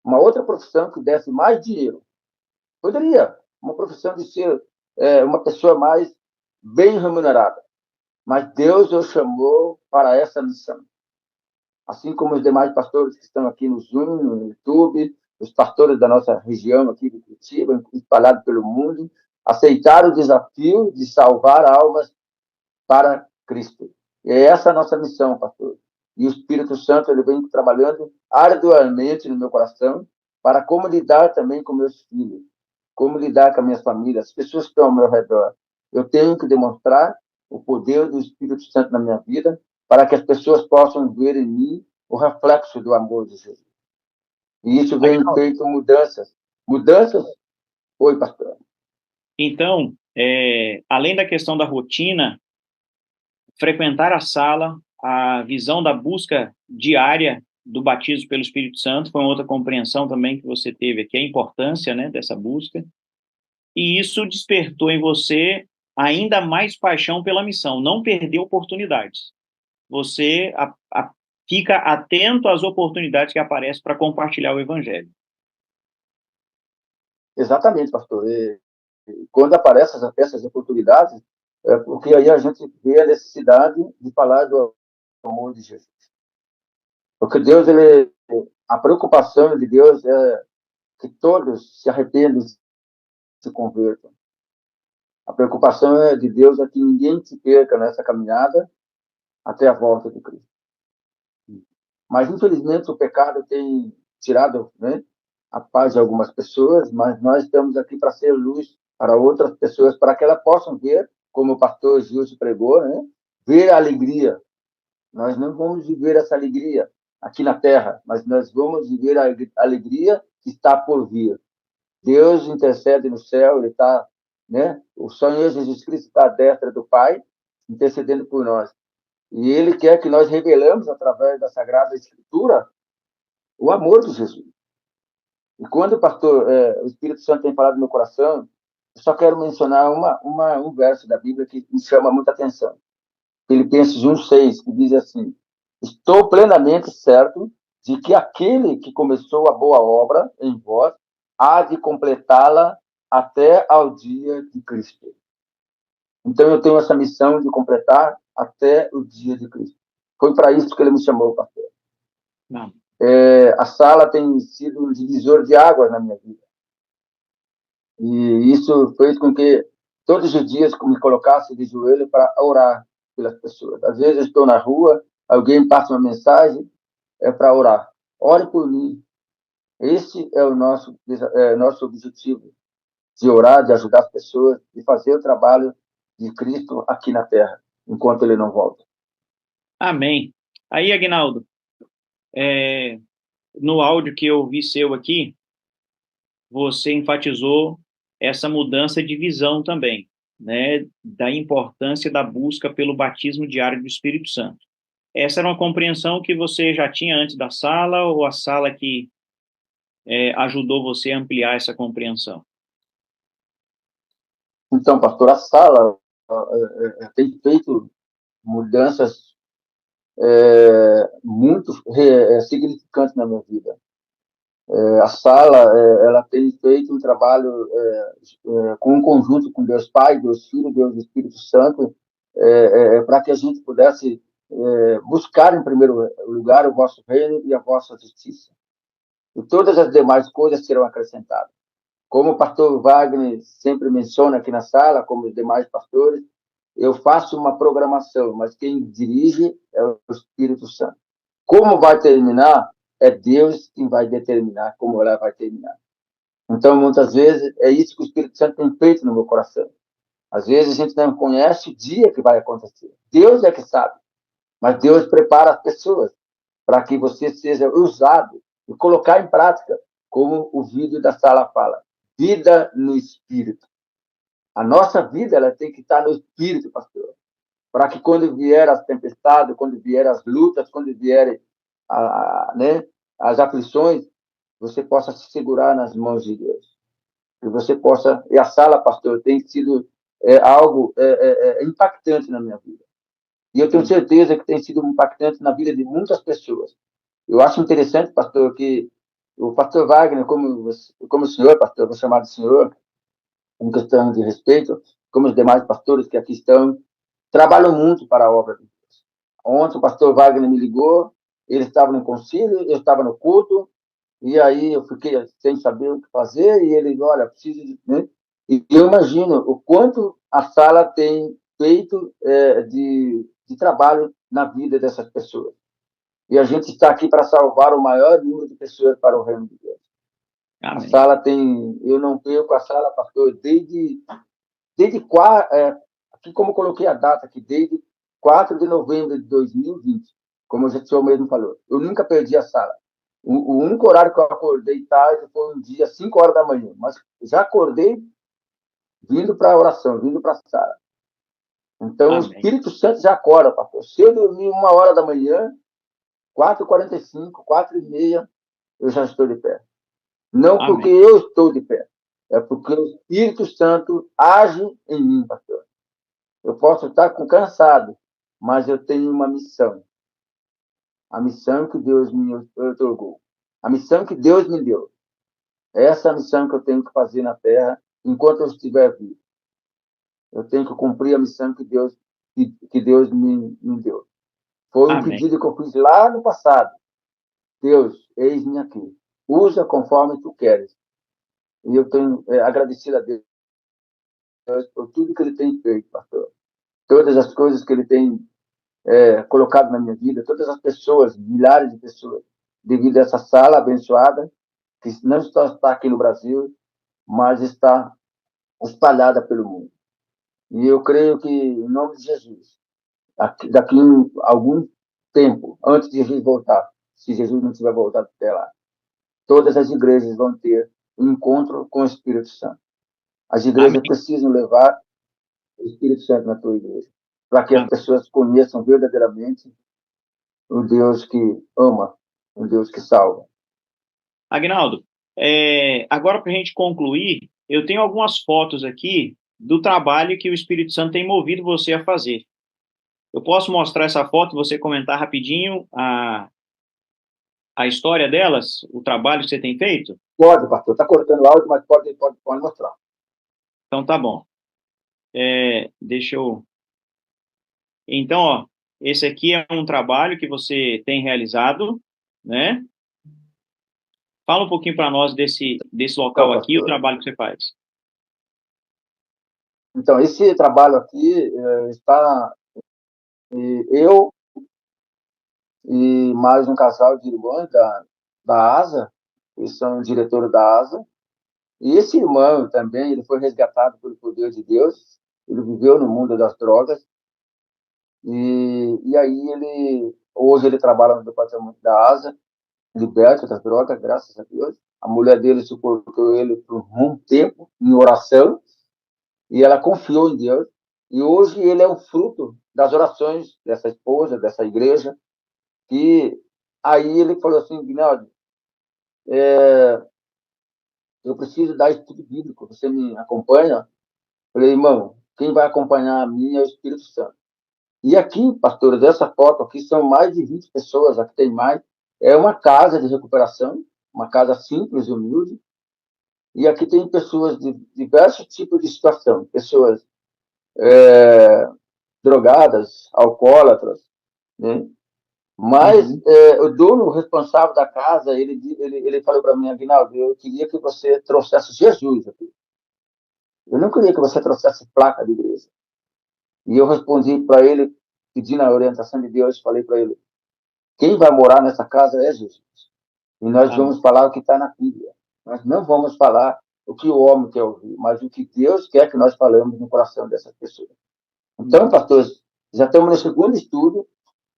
Uma outra profissão que desse mais dinheiro. Poderia. Uma profissão de ser uma pessoa mais bem remunerada. Mas Deus o chamou para essa missão. Assim como os demais pastores que estão aqui no Zoom, no YouTube, os pastores da nossa região aqui de Curitiba, espalhados pelo mundo, aceitaram o desafio de salvar almas para Cristo. E é essa a nossa missão, pastor. E o Espírito Santo ele vem trabalhando arduamente no meu coração para como lidar também com meus filhos, como lidar com a minha família, as pessoas que estão ao meu redor. Eu tenho que demonstrar o poder do Espírito Santo na minha vida para que as pessoas possam ver em mim o reflexo do amor de Jesus. E isso vem feito mudanças. Mudanças? Oi, pastor. Então, além da questão da rotina, frequentar a sala, a visão da busca diária do batismo pelo Espírito Santo foi uma outra compreensão também que você teve aqui, a importância, né, dessa busca. E isso despertou em você ainda mais paixão pela missão, não perder oportunidades. Você fica atento às oportunidades que aparecem para compartilhar o Evangelho. Exatamente, pastor. Quando aparecem essas oportunidades, é porque aí a gente vê a necessidade de falar do amor de Jesus. Porque Deus, a preocupação de Deus é que todos se arrependam, se convertam. A preocupação de Deus é que ninguém se perca nessa caminhada até a volta de Cristo. Mas, infelizmente, o pecado tem tirado, né, a paz de algumas pessoas, mas nós estamos aqui para ser luz para outras pessoas, para que elas possam ver, como o pastor Gilson pregou, né, ver a alegria. Nós não vamos viver essa alegria aqui na terra, mas nós vamos viver a alegria que está por vir. Deus intercede no céu, ele está, né? O Senhor Jesus Cristo está à destra do Pai, intercedendo por nós. E ele quer que nós revelemos, através da Sagrada Escritura, o amor de Jesus. E quando o Espírito Santo tem falado no meu coração, eu só quero mencionar um verso da Bíblia que me chama muita atenção. Filipenses 1:6, que diz assim: estou plenamente certo de que aquele que começou a boa obra em vós há de completá-la até ao dia de Cristo. Então eu tenho essa missão de completar até o dia de Cristo. Foi para isso que ele me chamou, pastor. Não. A sala tem sido um divisor de águas na minha vida. E isso fez com que todos os dias me colocasse de joelho para orar pelas pessoas. Às vezes eu estou na rua, alguém passa uma mensagem, é para orar. Ore por mim. Esse é o nosso objetivo, de orar, de ajudar as pessoas, de fazer o trabalho de Cristo aqui na Terra, enquanto ele não volta. Amém. Aí, Aguinaldo, no áudio que eu ouvi seu aqui, você enfatizou essa mudança de visão também, né, da importância da busca pelo batismo diário do Espírito Santo. essa era uma compreensão que você já tinha antes da sala, ou a sala que ajudou você a ampliar essa compreensão? Então, pastor, a sala tem feito mudanças muito significantes na minha vida. A sala, ela tem feito um trabalho com um conjunto com Deus Pai, Deus Filho, Deus Espírito Santo, para que a gente pudesse buscar em primeiro lugar o vosso reino e a vossa justiça. E todas as demais coisas serão acrescentadas. Como o pastor Wagner sempre menciona aqui na sala, como os demais pastores, eu faço uma programação, mas quem dirige é o Espírito Santo. Como vai terminar, é Deus quem vai determinar como ela vai terminar. Então, muitas vezes, é isso que o Espírito Santo tem feito no meu coração. Às vezes, a gente não conhece o dia que vai acontecer. Deus é que sabe. Mas Deus prepara as pessoas para que você seja usado e colocar em prática, como o vídeo da sala fala. Vida no Espírito. A nossa vida ela tem que estar no Espírito, pastor. Para que quando vier as tempestades, quando vier as lutas, quando vierem as aflições, você possa se segurar nas mãos de Deus. E você possa... E a sala, pastor, tem sido algo impactante na minha vida. E eu tenho certeza que tem sido impactante na vida de muitas pessoas. Eu acho interessante, pastor, que o pastor Wagner, como o senhor, pastor, vou chamar de senhor, em questão de respeito, como os demais pastores que aqui estão, trabalham muito para a obra de Deus. Ontem o pastor Wagner me ligou, ele estava no concílio, eu estava no culto, e aí eu fiquei sem saber o que fazer, e ele, olha, preciso de... Né? E eu imagino o quanto a sala tem feito de trabalho na vida dessas pessoas. E a gente está aqui para salvar o maior número de pessoas para o reino de Deus. Amém. A sala tem... Eu não perco a sala, pastor, desde aqui como eu coloquei a data aqui, desde 4 de novembro de 2020, como o senhor mesmo falou. Eu nunca perdi a sala. O único horário que eu acordei tarde foi um dia, 5 horas da manhã, mas já acordei vindo para a oração, vindo para a sala. Então, Amém. O Espírito Santo já acorda, pastor. Se eu dormir 1 hora da manhã, 4h45, 4h30, eu já estou de pé. Não Amém. porque eu estou de pé, é porque o Espírito Santo age em mim, pastor. Eu posso estar cansado, mas eu tenho uma missão. A missão que Deus me otorgou. A missão que Deus me deu. Essa é a missão que eu tenho que fazer na terra enquanto eu estiver vivo. Eu tenho que cumprir a missão que Deus me deu. Foi um Amém. pedido que eu fiz lá no passado. Deus, eis-me aqui. Usa conforme tu queres. E eu tenho agradecido a Deus por tudo que ele tem feito, pastor. Todas as coisas que ele tem colocado na minha vida, todas as pessoas, milhares de pessoas, devido a essa sala abençoada, que não só está aqui no Brasil, mas está espalhada pelo mundo. E eu creio que, em nome de Jesus, daqui a algum tempo, antes de Jesus voltar, se Jesus não tiver voltado até lá, todas as igrejas vão ter um encontro com o Espírito Santo. As igrejas Amém. precisam levar o Espírito Santo na tua igreja, para que as pessoas conheçam verdadeiramente o Deus que ama, o Deus que salva. Agnaldo, agora para a gente concluir, eu tenho algumas fotos aqui do trabalho que o Espírito Santo tem movido você a fazer. Eu posso mostrar essa foto e você comentar rapidinho a história delas, o trabalho que você tem feito? Pode, pastor. Está cortando o áudio, mas pode mostrar. Então tá bom. Deixa eu... Então, ó, esse aqui é um trabalho que você tem realizado, né? Fala um pouquinho para nós desse local Então, aqui, o pastor, trabalho que você faz. Então, esse trabalho aqui está eu e mais um casal de irmãs da ASA, que são diretores da ASA. E esse irmão também, ele foi resgatado pelo poder de Deus. Ele viveu no mundo das drogas. E aí hoje ele trabalha no departamento da ASA, liberto das drogas, graças a Deus. A mulher dele suportou ele por um tempo em oração e ela confiou em Deus. E hoje ele é o fruto das orações dessa esposa, dessa igreja, que aí ele falou assim, Guinaldo, eu preciso dar estudo bíblico, você me acompanha? Eu falei, irmão, quem vai acompanhar a mim é o Espírito Santo. E aqui, pastores, essa foto aqui são mais de 20 pessoas, aqui tem mais. É uma casa de recuperação, uma casa simples e humilde. E aqui tem pessoas de diversos tipos de situação. Pessoas drogadas, alcoólatras, né? Mas o dono, o responsável da casa, ele falou para mim, Aguinaldo, eu queria que você trouxesse Jesus aqui. Eu não queria que você trouxesse placa de igreja. E eu respondi para ele, pedindo a orientação de Deus, falei para ele, quem vai morar nessa casa é Jesus. E nós vamos falar o que está na Bíblia. Nós não vamos falar o que o homem quer ouvir, mas o que Deus quer que nós falemos no coração dessas pessoas. Então, pastores, já estamos no segundo estudo.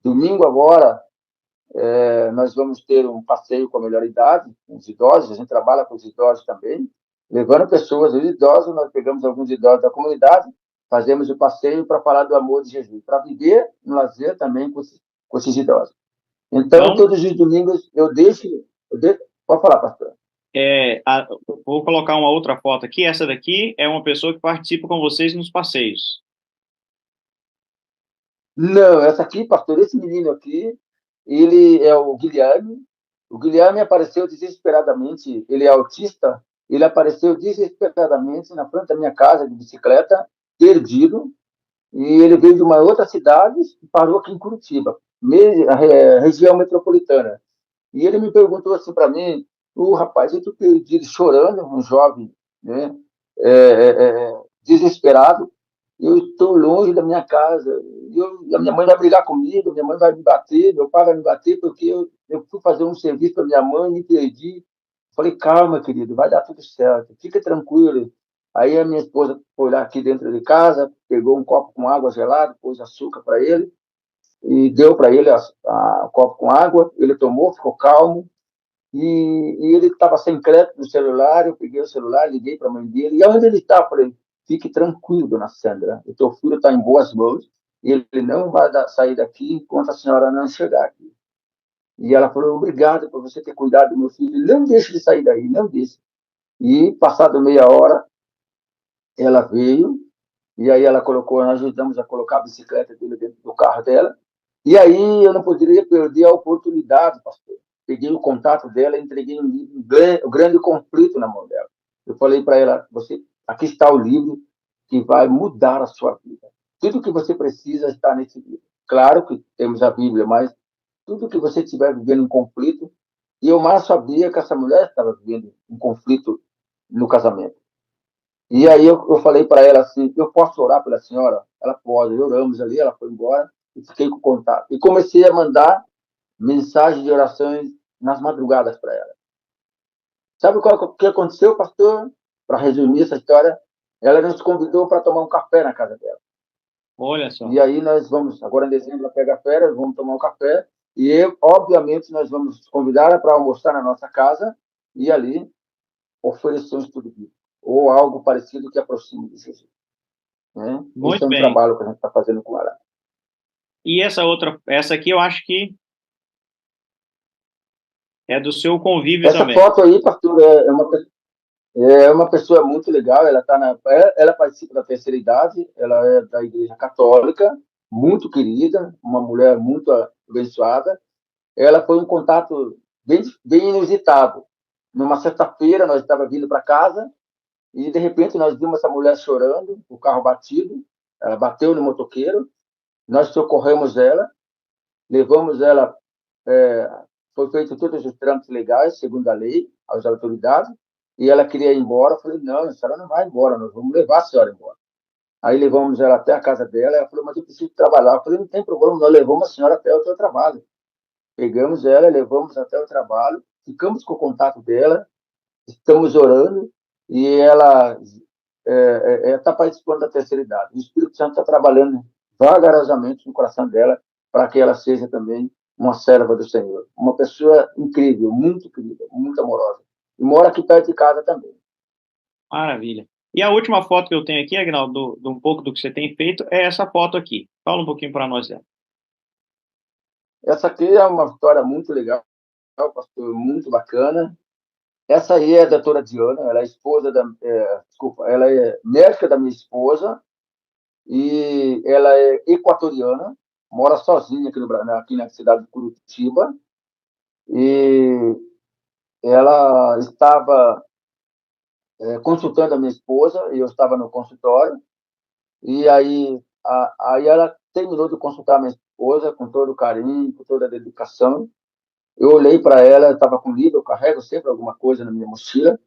Domingo agora, nós vamos ter um passeio com a melhor idade, com os idosos. A gente trabalha com os idosos também, levando pessoas, os idosos. Nós pegamos alguns idosos da comunidade, fazemos o passeio para falar do amor de Jesus, para viver no lazer também com esses idosos. Então, todos os domingos eu deixo. Pode falar, pastor. Vou colocar uma outra foto aqui. Essa daqui é uma pessoa que participa com vocês nos passeios. Não, essa aqui, pastor, esse menino aqui, ele é o Guilherme. O Guilherme apareceu desesperadamente, ele é autista, ele apareceu desesperadamente na frente da minha casa de bicicleta, perdido, e ele veio de uma outra cidade e parou aqui em Curitiba, região metropolitana. E ele me perguntou assim para mim, o rapaz, eu estou perdido, chorando, um jovem, né, desesperado, eu estou longe da minha casa, a minha mãe vai brigar comigo, minha mãe vai me bater, meu pai vai me bater, porque eu fui fazer um serviço para minha mãe, me perdi. Falei, calma, querido, vai dar tudo certo, fica tranquilo. Aí a minha esposa foi lá aqui dentro de casa, pegou um copo com água gelada, pôs açúcar para ele, e deu para ele o copo com água, ele tomou, ficou calmo, e ele estava sem crédito no celular, eu peguei o celular, liguei para a mãe dele, e onde ele está? Falei, fique tranquilo, dona Sandra, o teu filho está em boas mãos, e ele não vai sair daqui enquanto a senhora não chegar aqui. E ela falou, obrigado por você ter cuidado do meu filho, não deixe de sair daí, não deixe. E, passado meia hora, ela veio, e aí ela colocou, nós ajudamos a colocar a bicicleta dele dentro do carro dela, e aí eu não poderia perder a oportunidade, pastor. Peguei o contato dela, entreguei um livro, o grande conflito na mão dela. Eu falei para ela, aqui está o livro que vai mudar a sua vida. Tudo que você precisa está nesse livro. Claro que temos a Bíblia, mas tudo que você estiver vivendo um conflito, e eu mais sabia que essa mulher estava vivendo um conflito no casamento. E aí eu falei para ela assim, eu posso orar pela senhora? Ela pode, oramos ali, ela foi embora, e fiquei com contato. E comecei a mandar mensagens de orações nas madrugadas para ela. Sabe o que aconteceu, pastor? Para resumir essa história, ela nos convidou para tomar um café na casa dela. Olha só. E aí nós vamos, agora em dezembro, ela pega férias, vamos tomar um café, e obviamente, nós vamos convidá-la para almoçar na nossa casa, e ali oferecer um estudo bíblico, ou algo parecido que aproxime de Jesus. Né? Esse é um trabalho que a gente está fazendo com ela. E essa aqui eu acho que é do seu convívio também. Essa foto aí, pastor, é uma pessoa muito legal, ela participa da terceira idade, ela é da Igreja Católica, muito querida, uma mulher muito abençoada. Ela foi um contato bem inusitado. Numa sexta-feira, nós estávamos vindo para casa, e de repente nós vimos essa mulher chorando, o carro batido, ela bateu no motoqueiro, nós socorremos ela, levamos ela, foi feito todos os trâmites legais, segundo a lei, às autoridades, e ela queria ir embora. Eu falei, não, a senhora não vai embora, nós vamos levar a senhora embora. Aí levamos ela até a casa dela, ela falou, mas eu preciso trabalhar. Eu falei, não tem problema, nós levamos a senhora até o seu trabalho. Pegamos ela, levamos até o trabalho, ficamos com o contato dela, estamos orando, e ela está participando da terceira idade. O Espírito Santo está trabalhando vagarosamente no coração dela para que ela seja também uma serva do Senhor. Uma pessoa incrível, muito querida, muito amorosa. E mora aqui perto de casa também. Maravilha. E a última foto que eu tenho aqui, Aguinaldo, um pouco do que você tem feito, é essa foto aqui. Fala um pouquinho para nós dela. Essa aqui é uma história muito legal, pastor, muito bacana. Essa aí é a doutora Diana, ela é esposa desculpa, ela é médica da minha esposa e ela é equatoriana, mora sozinha aqui, aqui na cidade de Curitiba, e ela estava consultando a minha esposa, e eu estava no consultório, e aí ela terminou de consultar a minha esposa com todo o carinho, com toda a dedicação. Eu olhei para ela, estava com o livro, eu carrego sempre alguma coisa na minha mochila,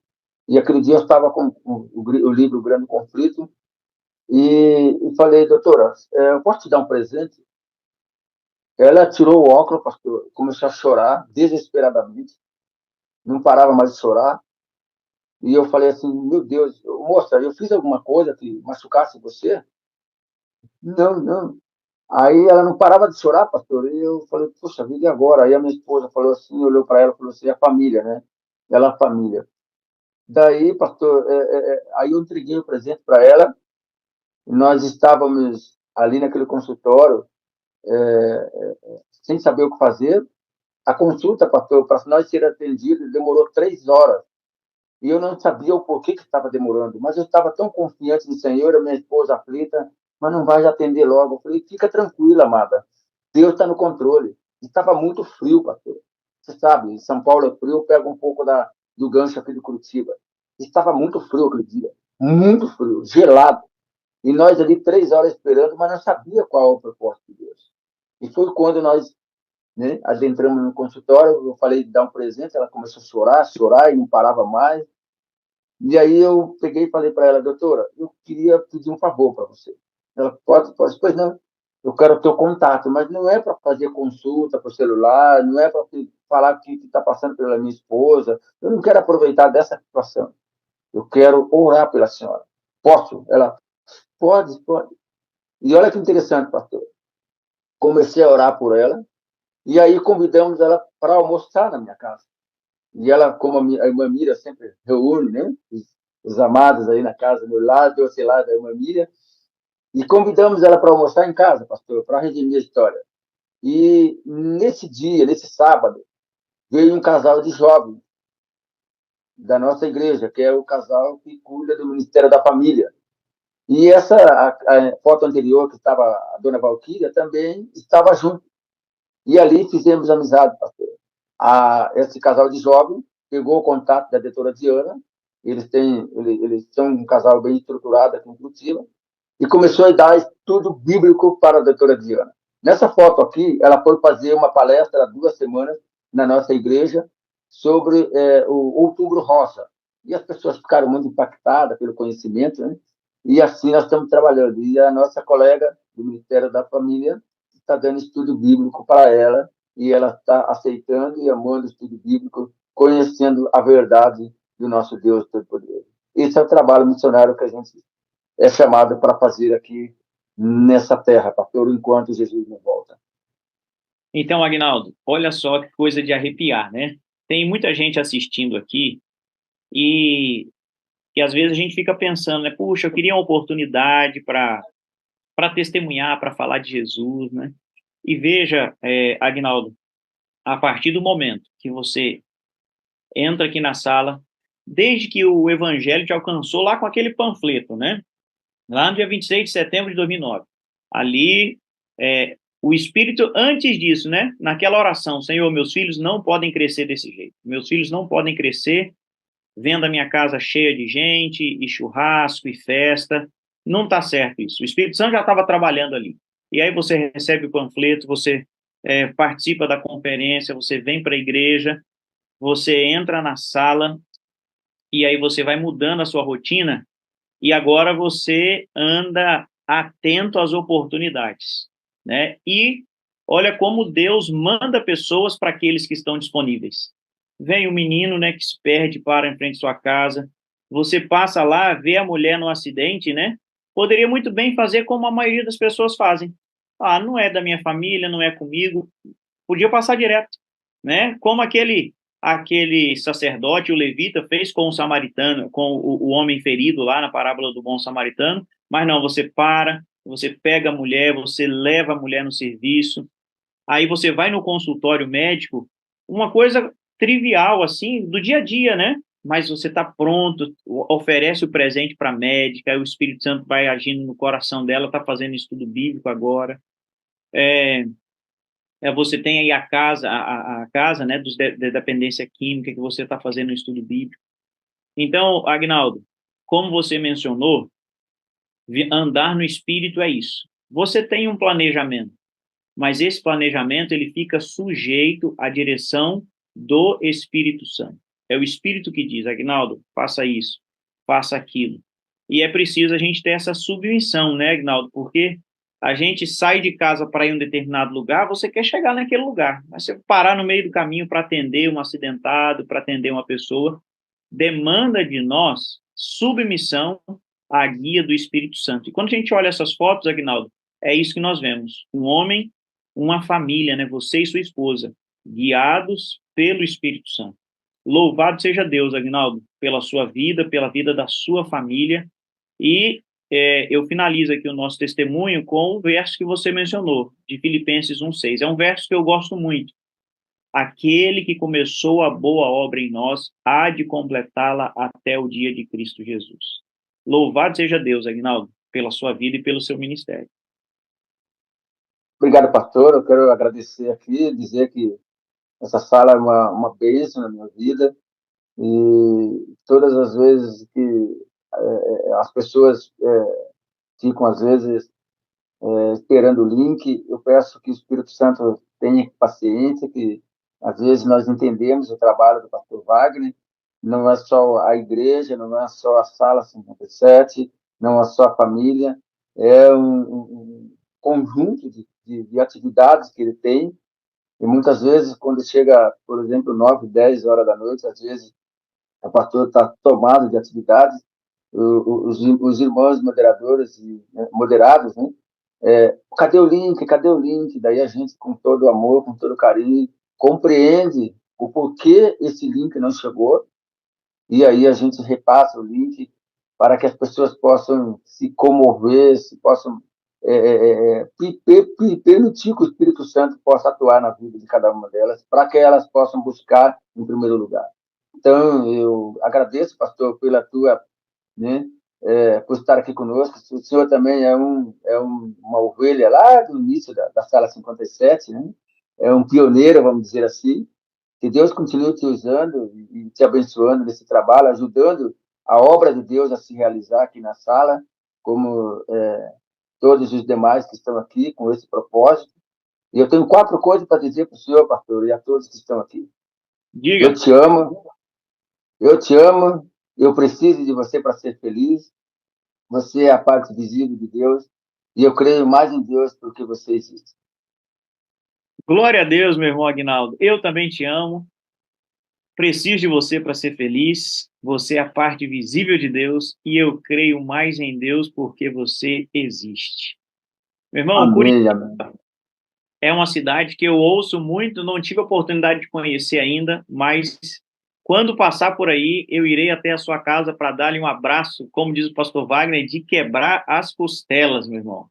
e aquele dia eu estava com o livro Grande Conflito, e falei, doutora, eu posso te dar um presente? Ela tirou o óculos, pastor, começou a chorar desesperadamente, não parava mais de chorar, e eu falei assim, meu Deus, moça, eu fiz alguma coisa que machucasse você? Não, não. Aí ela não parava de chorar, pastor, e eu falei, puxa vida, e agora? Aí a minha esposa falou assim, olhou para ela e falou assim, é a família, né? Ela é a família. Daí, pastor, aí eu entreguei o presente para ela, nós estávamos ali naquele consultório, sem saber o que fazer. A consulta, pastor, para nós ser atendidos, demorou 3 horas. E eu não sabia o porquê que estava demorando, mas eu estava tão confiante no Senhor, a minha esposa aflita, mas não vai atender logo. Eu falei, fica tranquila, amada, Deus está no controle. Estava muito frio, pastor. Você sabe, São Paulo é frio, eu pego um pouco do gancho aqui de Curitiba. Estava muito frio aquele dia, muito frio, gelado. E nós ali 3 horas esperando, mas não sabia qual é o propósito de Deus. E foi quando nós, né, adentramos no consultório, eu falei de dar um presente, ela começou a chorar, chorar e não parava mais. E aí eu peguei e falei para ela, doutora, eu queria pedir um favor para você. Ela, pode, pois não. Eu quero o teu contato, mas não é para fazer consulta por celular, não é para falar o que está passando pela minha esposa. Eu não quero aproveitar dessa situação. Eu quero orar pela senhora. Posso? Ela, pode, pode. E olha que interessante, pastor. Comecei a orar por ela, e aí convidamos ela para almoçar na minha casa. E ela, como a irmã Miriam sempre reúne, né? Os amados aí na casa do meu lado, eu sei lá, da irmã Miriam, e convidamos ela para almoçar em casa, pastor, para resumir a história. E nesse dia, nesse sábado, veio um casal de jovens da nossa igreja, que é o casal que cuida do Ministério da Família. E a foto anterior, que estava a dona Valquíria, também estava junto. E ali fizemos amizade, pastor. Esse casal de jovens pegou o contato da doutora Diana, eles são um casal bem estruturado aqui em Curitiba, e começou a dar estudo bíblico para a doutora Diana. Nessa foto aqui, ela foi fazer uma palestra há 2 semanas na nossa igreja sobre o Outubro Rosa. E as pessoas ficaram muito impactadas pelo conhecimento, né? E assim nós estamos trabalhando. E a nossa colega do Ministério da Família está dando estudo bíblico para ela, e ela está aceitando e amando o estudo bíblico, conhecendo a verdade do nosso Deus Todo-Poderoso. Esse é o trabalho missionário que a gente é chamado para fazer aqui nessa terra, pastor, enquanto Jesus não volta. Então, Agnaldo, olha só que coisa de arrepiar, né? Tem muita gente assistindo aqui e às vezes a gente fica pensando, né? Puxa, eu queria uma oportunidade para testemunhar, para falar de Jesus, né? E veja, Agnaldo, a partir do momento que você entra aqui na sala, desde que o evangelho te alcançou lá com aquele panfleto, né? Lá no dia 26 de setembro de 2009. Ali, o Espírito, antes disso, né? Naquela oração, Senhor, meus filhos não podem crescer desse jeito. Meus filhos não podem crescer vendo a minha casa cheia de gente, e churrasco, e festa. Não está certo isso. O Espírito Santo já estava trabalhando ali. E aí você recebe o panfleto, você participa da conferência, você vem para a igreja, você entra na sala, e aí você vai mudando a sua rotina, e agora você anda atento às oportunidades, né? E olha como Deus manda pessoas para aqueles que estão disponíveis. Vem o menino, né, que se perde, para em frente à sua casa, você passa lá, vê a mulher no acidente, né? Poderia muito bem fazer como a maioria das pessoas fazem. Ah, não é da minha família, não é comigo. Podia passar direto, né? Como aquele sacerdote, o levita, fez com o samaritano, com o homem ferido lá na parábola do bom samaritano, mas não, você para, você pega a mulher, você leva a mulher no serviço, Aí você vai no consultório médico, uma coisa trivial, assim, do dia a dia, né? Mas você está pronto, oferece o presente para a médica, aí o Espírito Santo vai agindo no coração dela, está fazendo estudo bíblico agora. Você tem aí a casa, a casa, né, da dependência química, que você está fazendo o estudo bíblico. Então, Agnaldo, como você mencionou, andar no Espírito é isso. Você tem um planejamento, mas esse planejamento ele fica sujeito à direção do Espírito Santo. É o Espírito que diz, Agnaldo, faça isso, faça aquilo. E é preciso a gente ter essa submissão, né, Agnaldo? Porque a gente sai de casa para ir em um determinado lugar, você quer chegar naquele lugar. Mas você parar no meio do caminho para atender um acidentado, para atender uma pessoa, demanda de nós submissão à guia do Espírito Santo. E quando a gente olha essas fotos, Agnaldo, é isso que nós vemos. Um homem, uma família, né? Você e sua esposa, guiados pelo Espírito Santo. Louvado seja Deus, Agnaldo, pela sua vida, pela vida da sua família. E eu finalizo aqui o nosso testemunho com o verso que você mencionou, de Filipenses 1,6. É um verso que eu gosto muito. Aquele que começou a boa obra em nós há de completá-la até o dia de Cristo Jesus. Louvado seja Deus, Agnaldo, pela sua vida e pelo seu ministério. Obrigado, pastor. Eu quero agradecer aqui, dizer que essa sala é uma bênção na minha vida. E todas as vezes que as pessoas ficam, às vezes, esperando o link, eu peço que o Espírito Santo tenha paciência, que às vezes nós entendemos o trabalho do pastor Wagner, não é só a igreja, não é só a sala 57, não é só a família, é um conjunto de atividades que ele tem, e muitas vezes, quando chega, por exemplo, 9, 10 horas da noite, às vezes o pastor está tomado de atividades, os irmãos moderadores e moderados, né? Cadê o link? Cadê o link? Daí a gente, com todo o amor, com todo o carinho, compreende o porquê esse link não chegou, e aí a gente repassa o link para que as pessoas possam se comover, se possam permitir que o Espírito Santo possa atuar na vida de cada uma delas, para que elas possam buscar em primeiro lugar. Então, eu agradeço, pastor, pela tua, né, por estar aqui conosco. O senhor também uma ovelha lá do início da sala 57, né? É um pioneiro, vamos dizer assim. Que Deus continue te usando e te abençoando nesse trabalho, ajudando a obra de Deus a se realizar aqui na sala, como todos os demais que estão aqui com esse propósito. E eu tenho 4 coisas para dizer para o senhor, pastor, e a todos que estão aqui. Diga. Eu te amo, eu preciso de você para ser feliz, você é a parte visível de Deus, e eu creio mais em Deus porque você existe. Glória a Deus, meu irmão Agnaldo. Eu também te amo. Preciso de você para ser feliz. Você é a parte visível de Deus e eu creio mais em Deus porque você existe. Meu irmão, Amém, Curitiba amém. é uma cidade que eu ouço muito, não tive a oportunidade de conhecer ainda, mas quando passar por aí, eu irei até a sua casa para dar-lhe um abraço, como diz o pastor Wagner, de quebrar as costelas, meu irmão.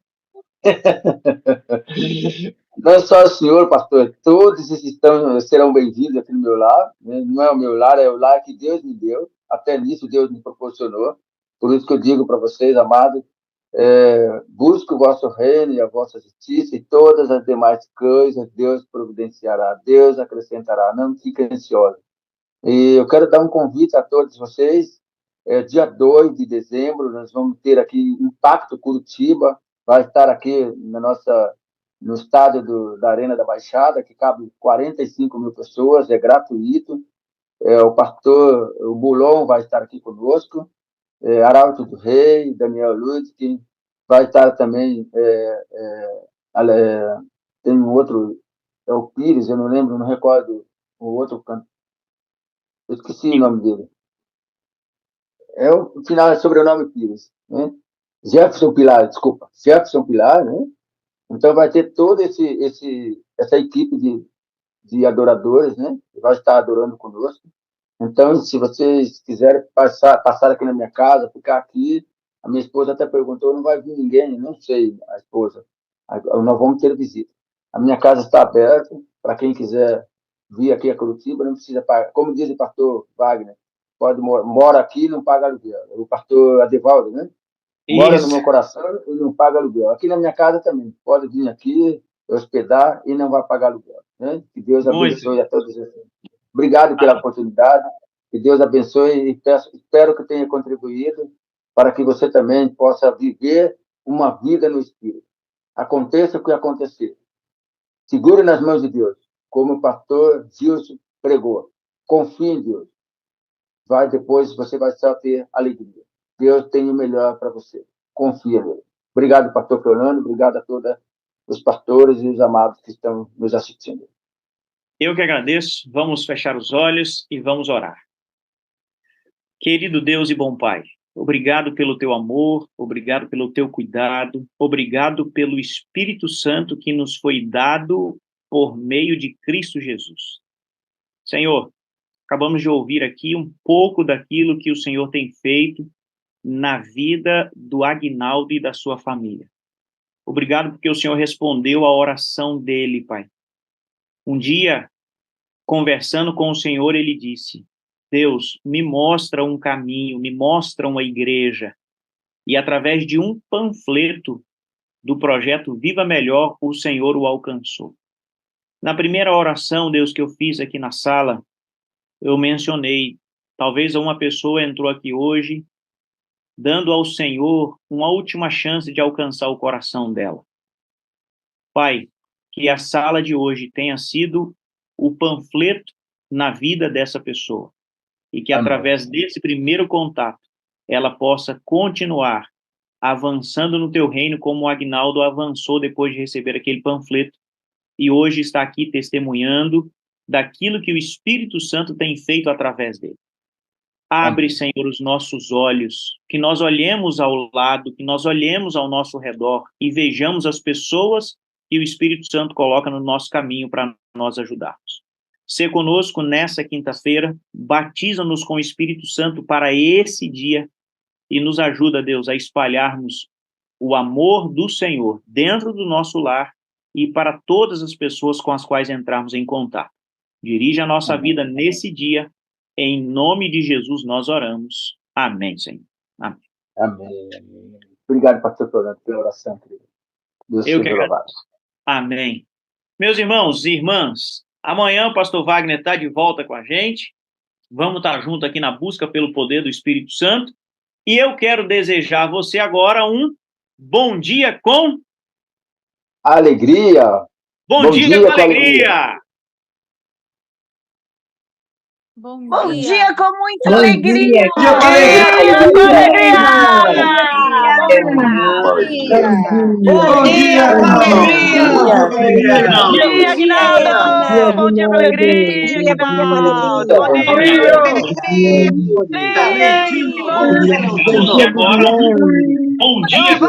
Não é só o senhor, pastor, todos serão bem-vindos aqui no meu lar, né? Não é o meu lar, é o lar que Deus me deu, até nisso Deus me proporcionou, por isso que eu digo para vocês, amados, busque o vosso reino e a vossa justiça e todas as demais coisas Deus providenciará, Deus acrescentará, não fiquem ansiosos. E eu quero dar um convite a todos vocês, dia 2 de dezembro, nós vamos ter aqui Impacto Curitiba, vai estar aqui no estádio da Arena da Baixada, que cabe 45 mil pessoas, é gratuito. O pastor, o Bulon vai estar aqui conosco, Arauto do Rei, Daniel Ludwig, vai estar também, tem um outro, é o Pires, eu não lembro, não recordo o outro canto, eu esqueci o nome dele. O final é sobrenome Pires, né? Jefferson Pilar, desculpa, Jefferson Pilar, né? Então vai ter toda essa equipe de adoradores, né? Que vai estar adorando conosco. Então, se vocês quiserem passar aqui na minha casa, ficar aqui, a minha esposa até perguntou, não vai vir ninguém? Não sei, a esposa. Nós vamos ter visita. A minha casa está aberta para quem quiser vir aqui a Curitiba, não precisa pagar. Como diz o pastor Wagner, mora aqui e não paga aluguel. O pastor Adevaldo, né? Mora no meu coração e não paga aluguel. Aqui na minha casa também. Pode vir aqui, hospedar e não vai pagar aluguel. Né? Que Deus abençoe a todos. Obrigado pela oportunidade. Que Deus abençoe e espero que tenha contribuído para que você também possa viver uma vida no Espírito. Aconteça o que acontecer. Segure nas mãos de Deus, como o pastor Gilson pregou. Confie em Deus. Depois você vai só ter alegria. Deus tem o melhor para você. Confia nele. Obrigado, pastor Fernando. Obrigado a todos os pastores e os amados que estão nos assistindo. Eu que agradeço. Vamos fechar os olhos e vamos orar. Querido Deus e bom Pai, obrigado pelo teu amor, obrigado pelo teu cuidado, obrigado pelo Espírito Santo que nos foi dado por meio de Cristo Jesus. Senhor, acabamos de ouvir aqui um pouco daquilo que o Senhor tem feito na vida do Aguinaldo e da sua família. Obrigado porque o Senhor respondeu a oração dele, Pai. Um dia, conversando com o Senhor, ele disse: Deus, me mostra um caminho, me mostra uma igreja. E através de um panfleto do projeto Viva Melhor, o Senhor o alcançou. Na primeira oração, Deus, que eu fiz aqui na sala, eu mencionei, talvez uma pessoa entrou aqui hoje, dando ao Senhor uma última chance de alcançar o coração dela. Pai, que a sala de hoje tenha sido o panfleto na vida dessa pessoa. E que através desse primeiro contato, ela possa continuar avançando no teu reino como o Aguinaldo avançou depois de receber aquele panfleto e hoje está aqui testemunhando daquilo que o Espírito Santo tem feito através dele. Abre, Senhor, os nossos olhos, que nós olhemos ao lado, que nós olhemos ao nosso redor e vejamos as pessoas que o Espírito Santo coloca no nosso caminho para nós ajudarmos. Sê conosco nessa quinta-feira, batiza-nos com o Espírito Santo para esse dia e nos ajuda, Deus, a espalharmos o amor do Senhor dentro do nosso lar e para todas as pessoas com as quais entrarmos em contato. Dirige a nossa vida nesse dia, em nome de Jesus nós oramos. Amém, Senhor. Amém. Amém. Obrigado, pastor Fernando, pela oração, querido. Deus seja louvado. Amém. Meus irmãos e irmãs, amanhã o pastor Wagner está de volta com a gente. Vamos estar junto aqui na busca pelo poder do Espírito Santo. E eu quero desejar a você agora um bom dia com alegria. Bom dia com alegria. Bom dia com muita alegria. Bom dia com alegria. Bom dia com alegria. Bom dia, Aguinaldo. Bom dia com alegria, Aguinaldo. Bom dia. Bom dia com alegria. Bom dia.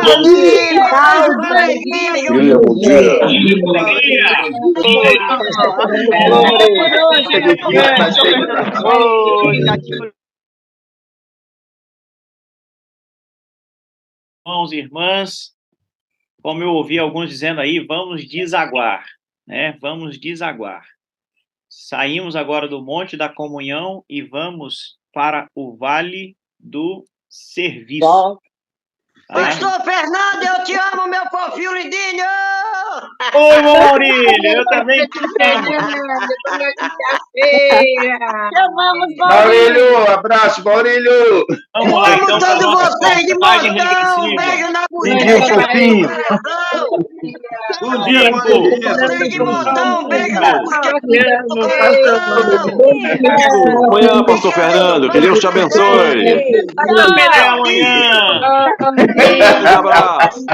Irmãos e irmãs, como eu ouvi alguns dizendo aí, vamos desaguar, né? Vamos desaguar. Saímos agora do Monte da Comunhão e vamos para o Vale do Serviço. Pastor Fernando, eu te amo, meu fofinho lindinho! Oi, Maurílio, eu também te amo. Chamamos Maurílio, abraço, Maurílio. Vamos lá, então, para a Todos nossa vocês de contagem montão, regressiva. beijo na fofinho. Bom dia, Vocês de montão, beijo na Amanhã, pastor Fernando, que Deus te abençoe. Até amanhã. Um abraço.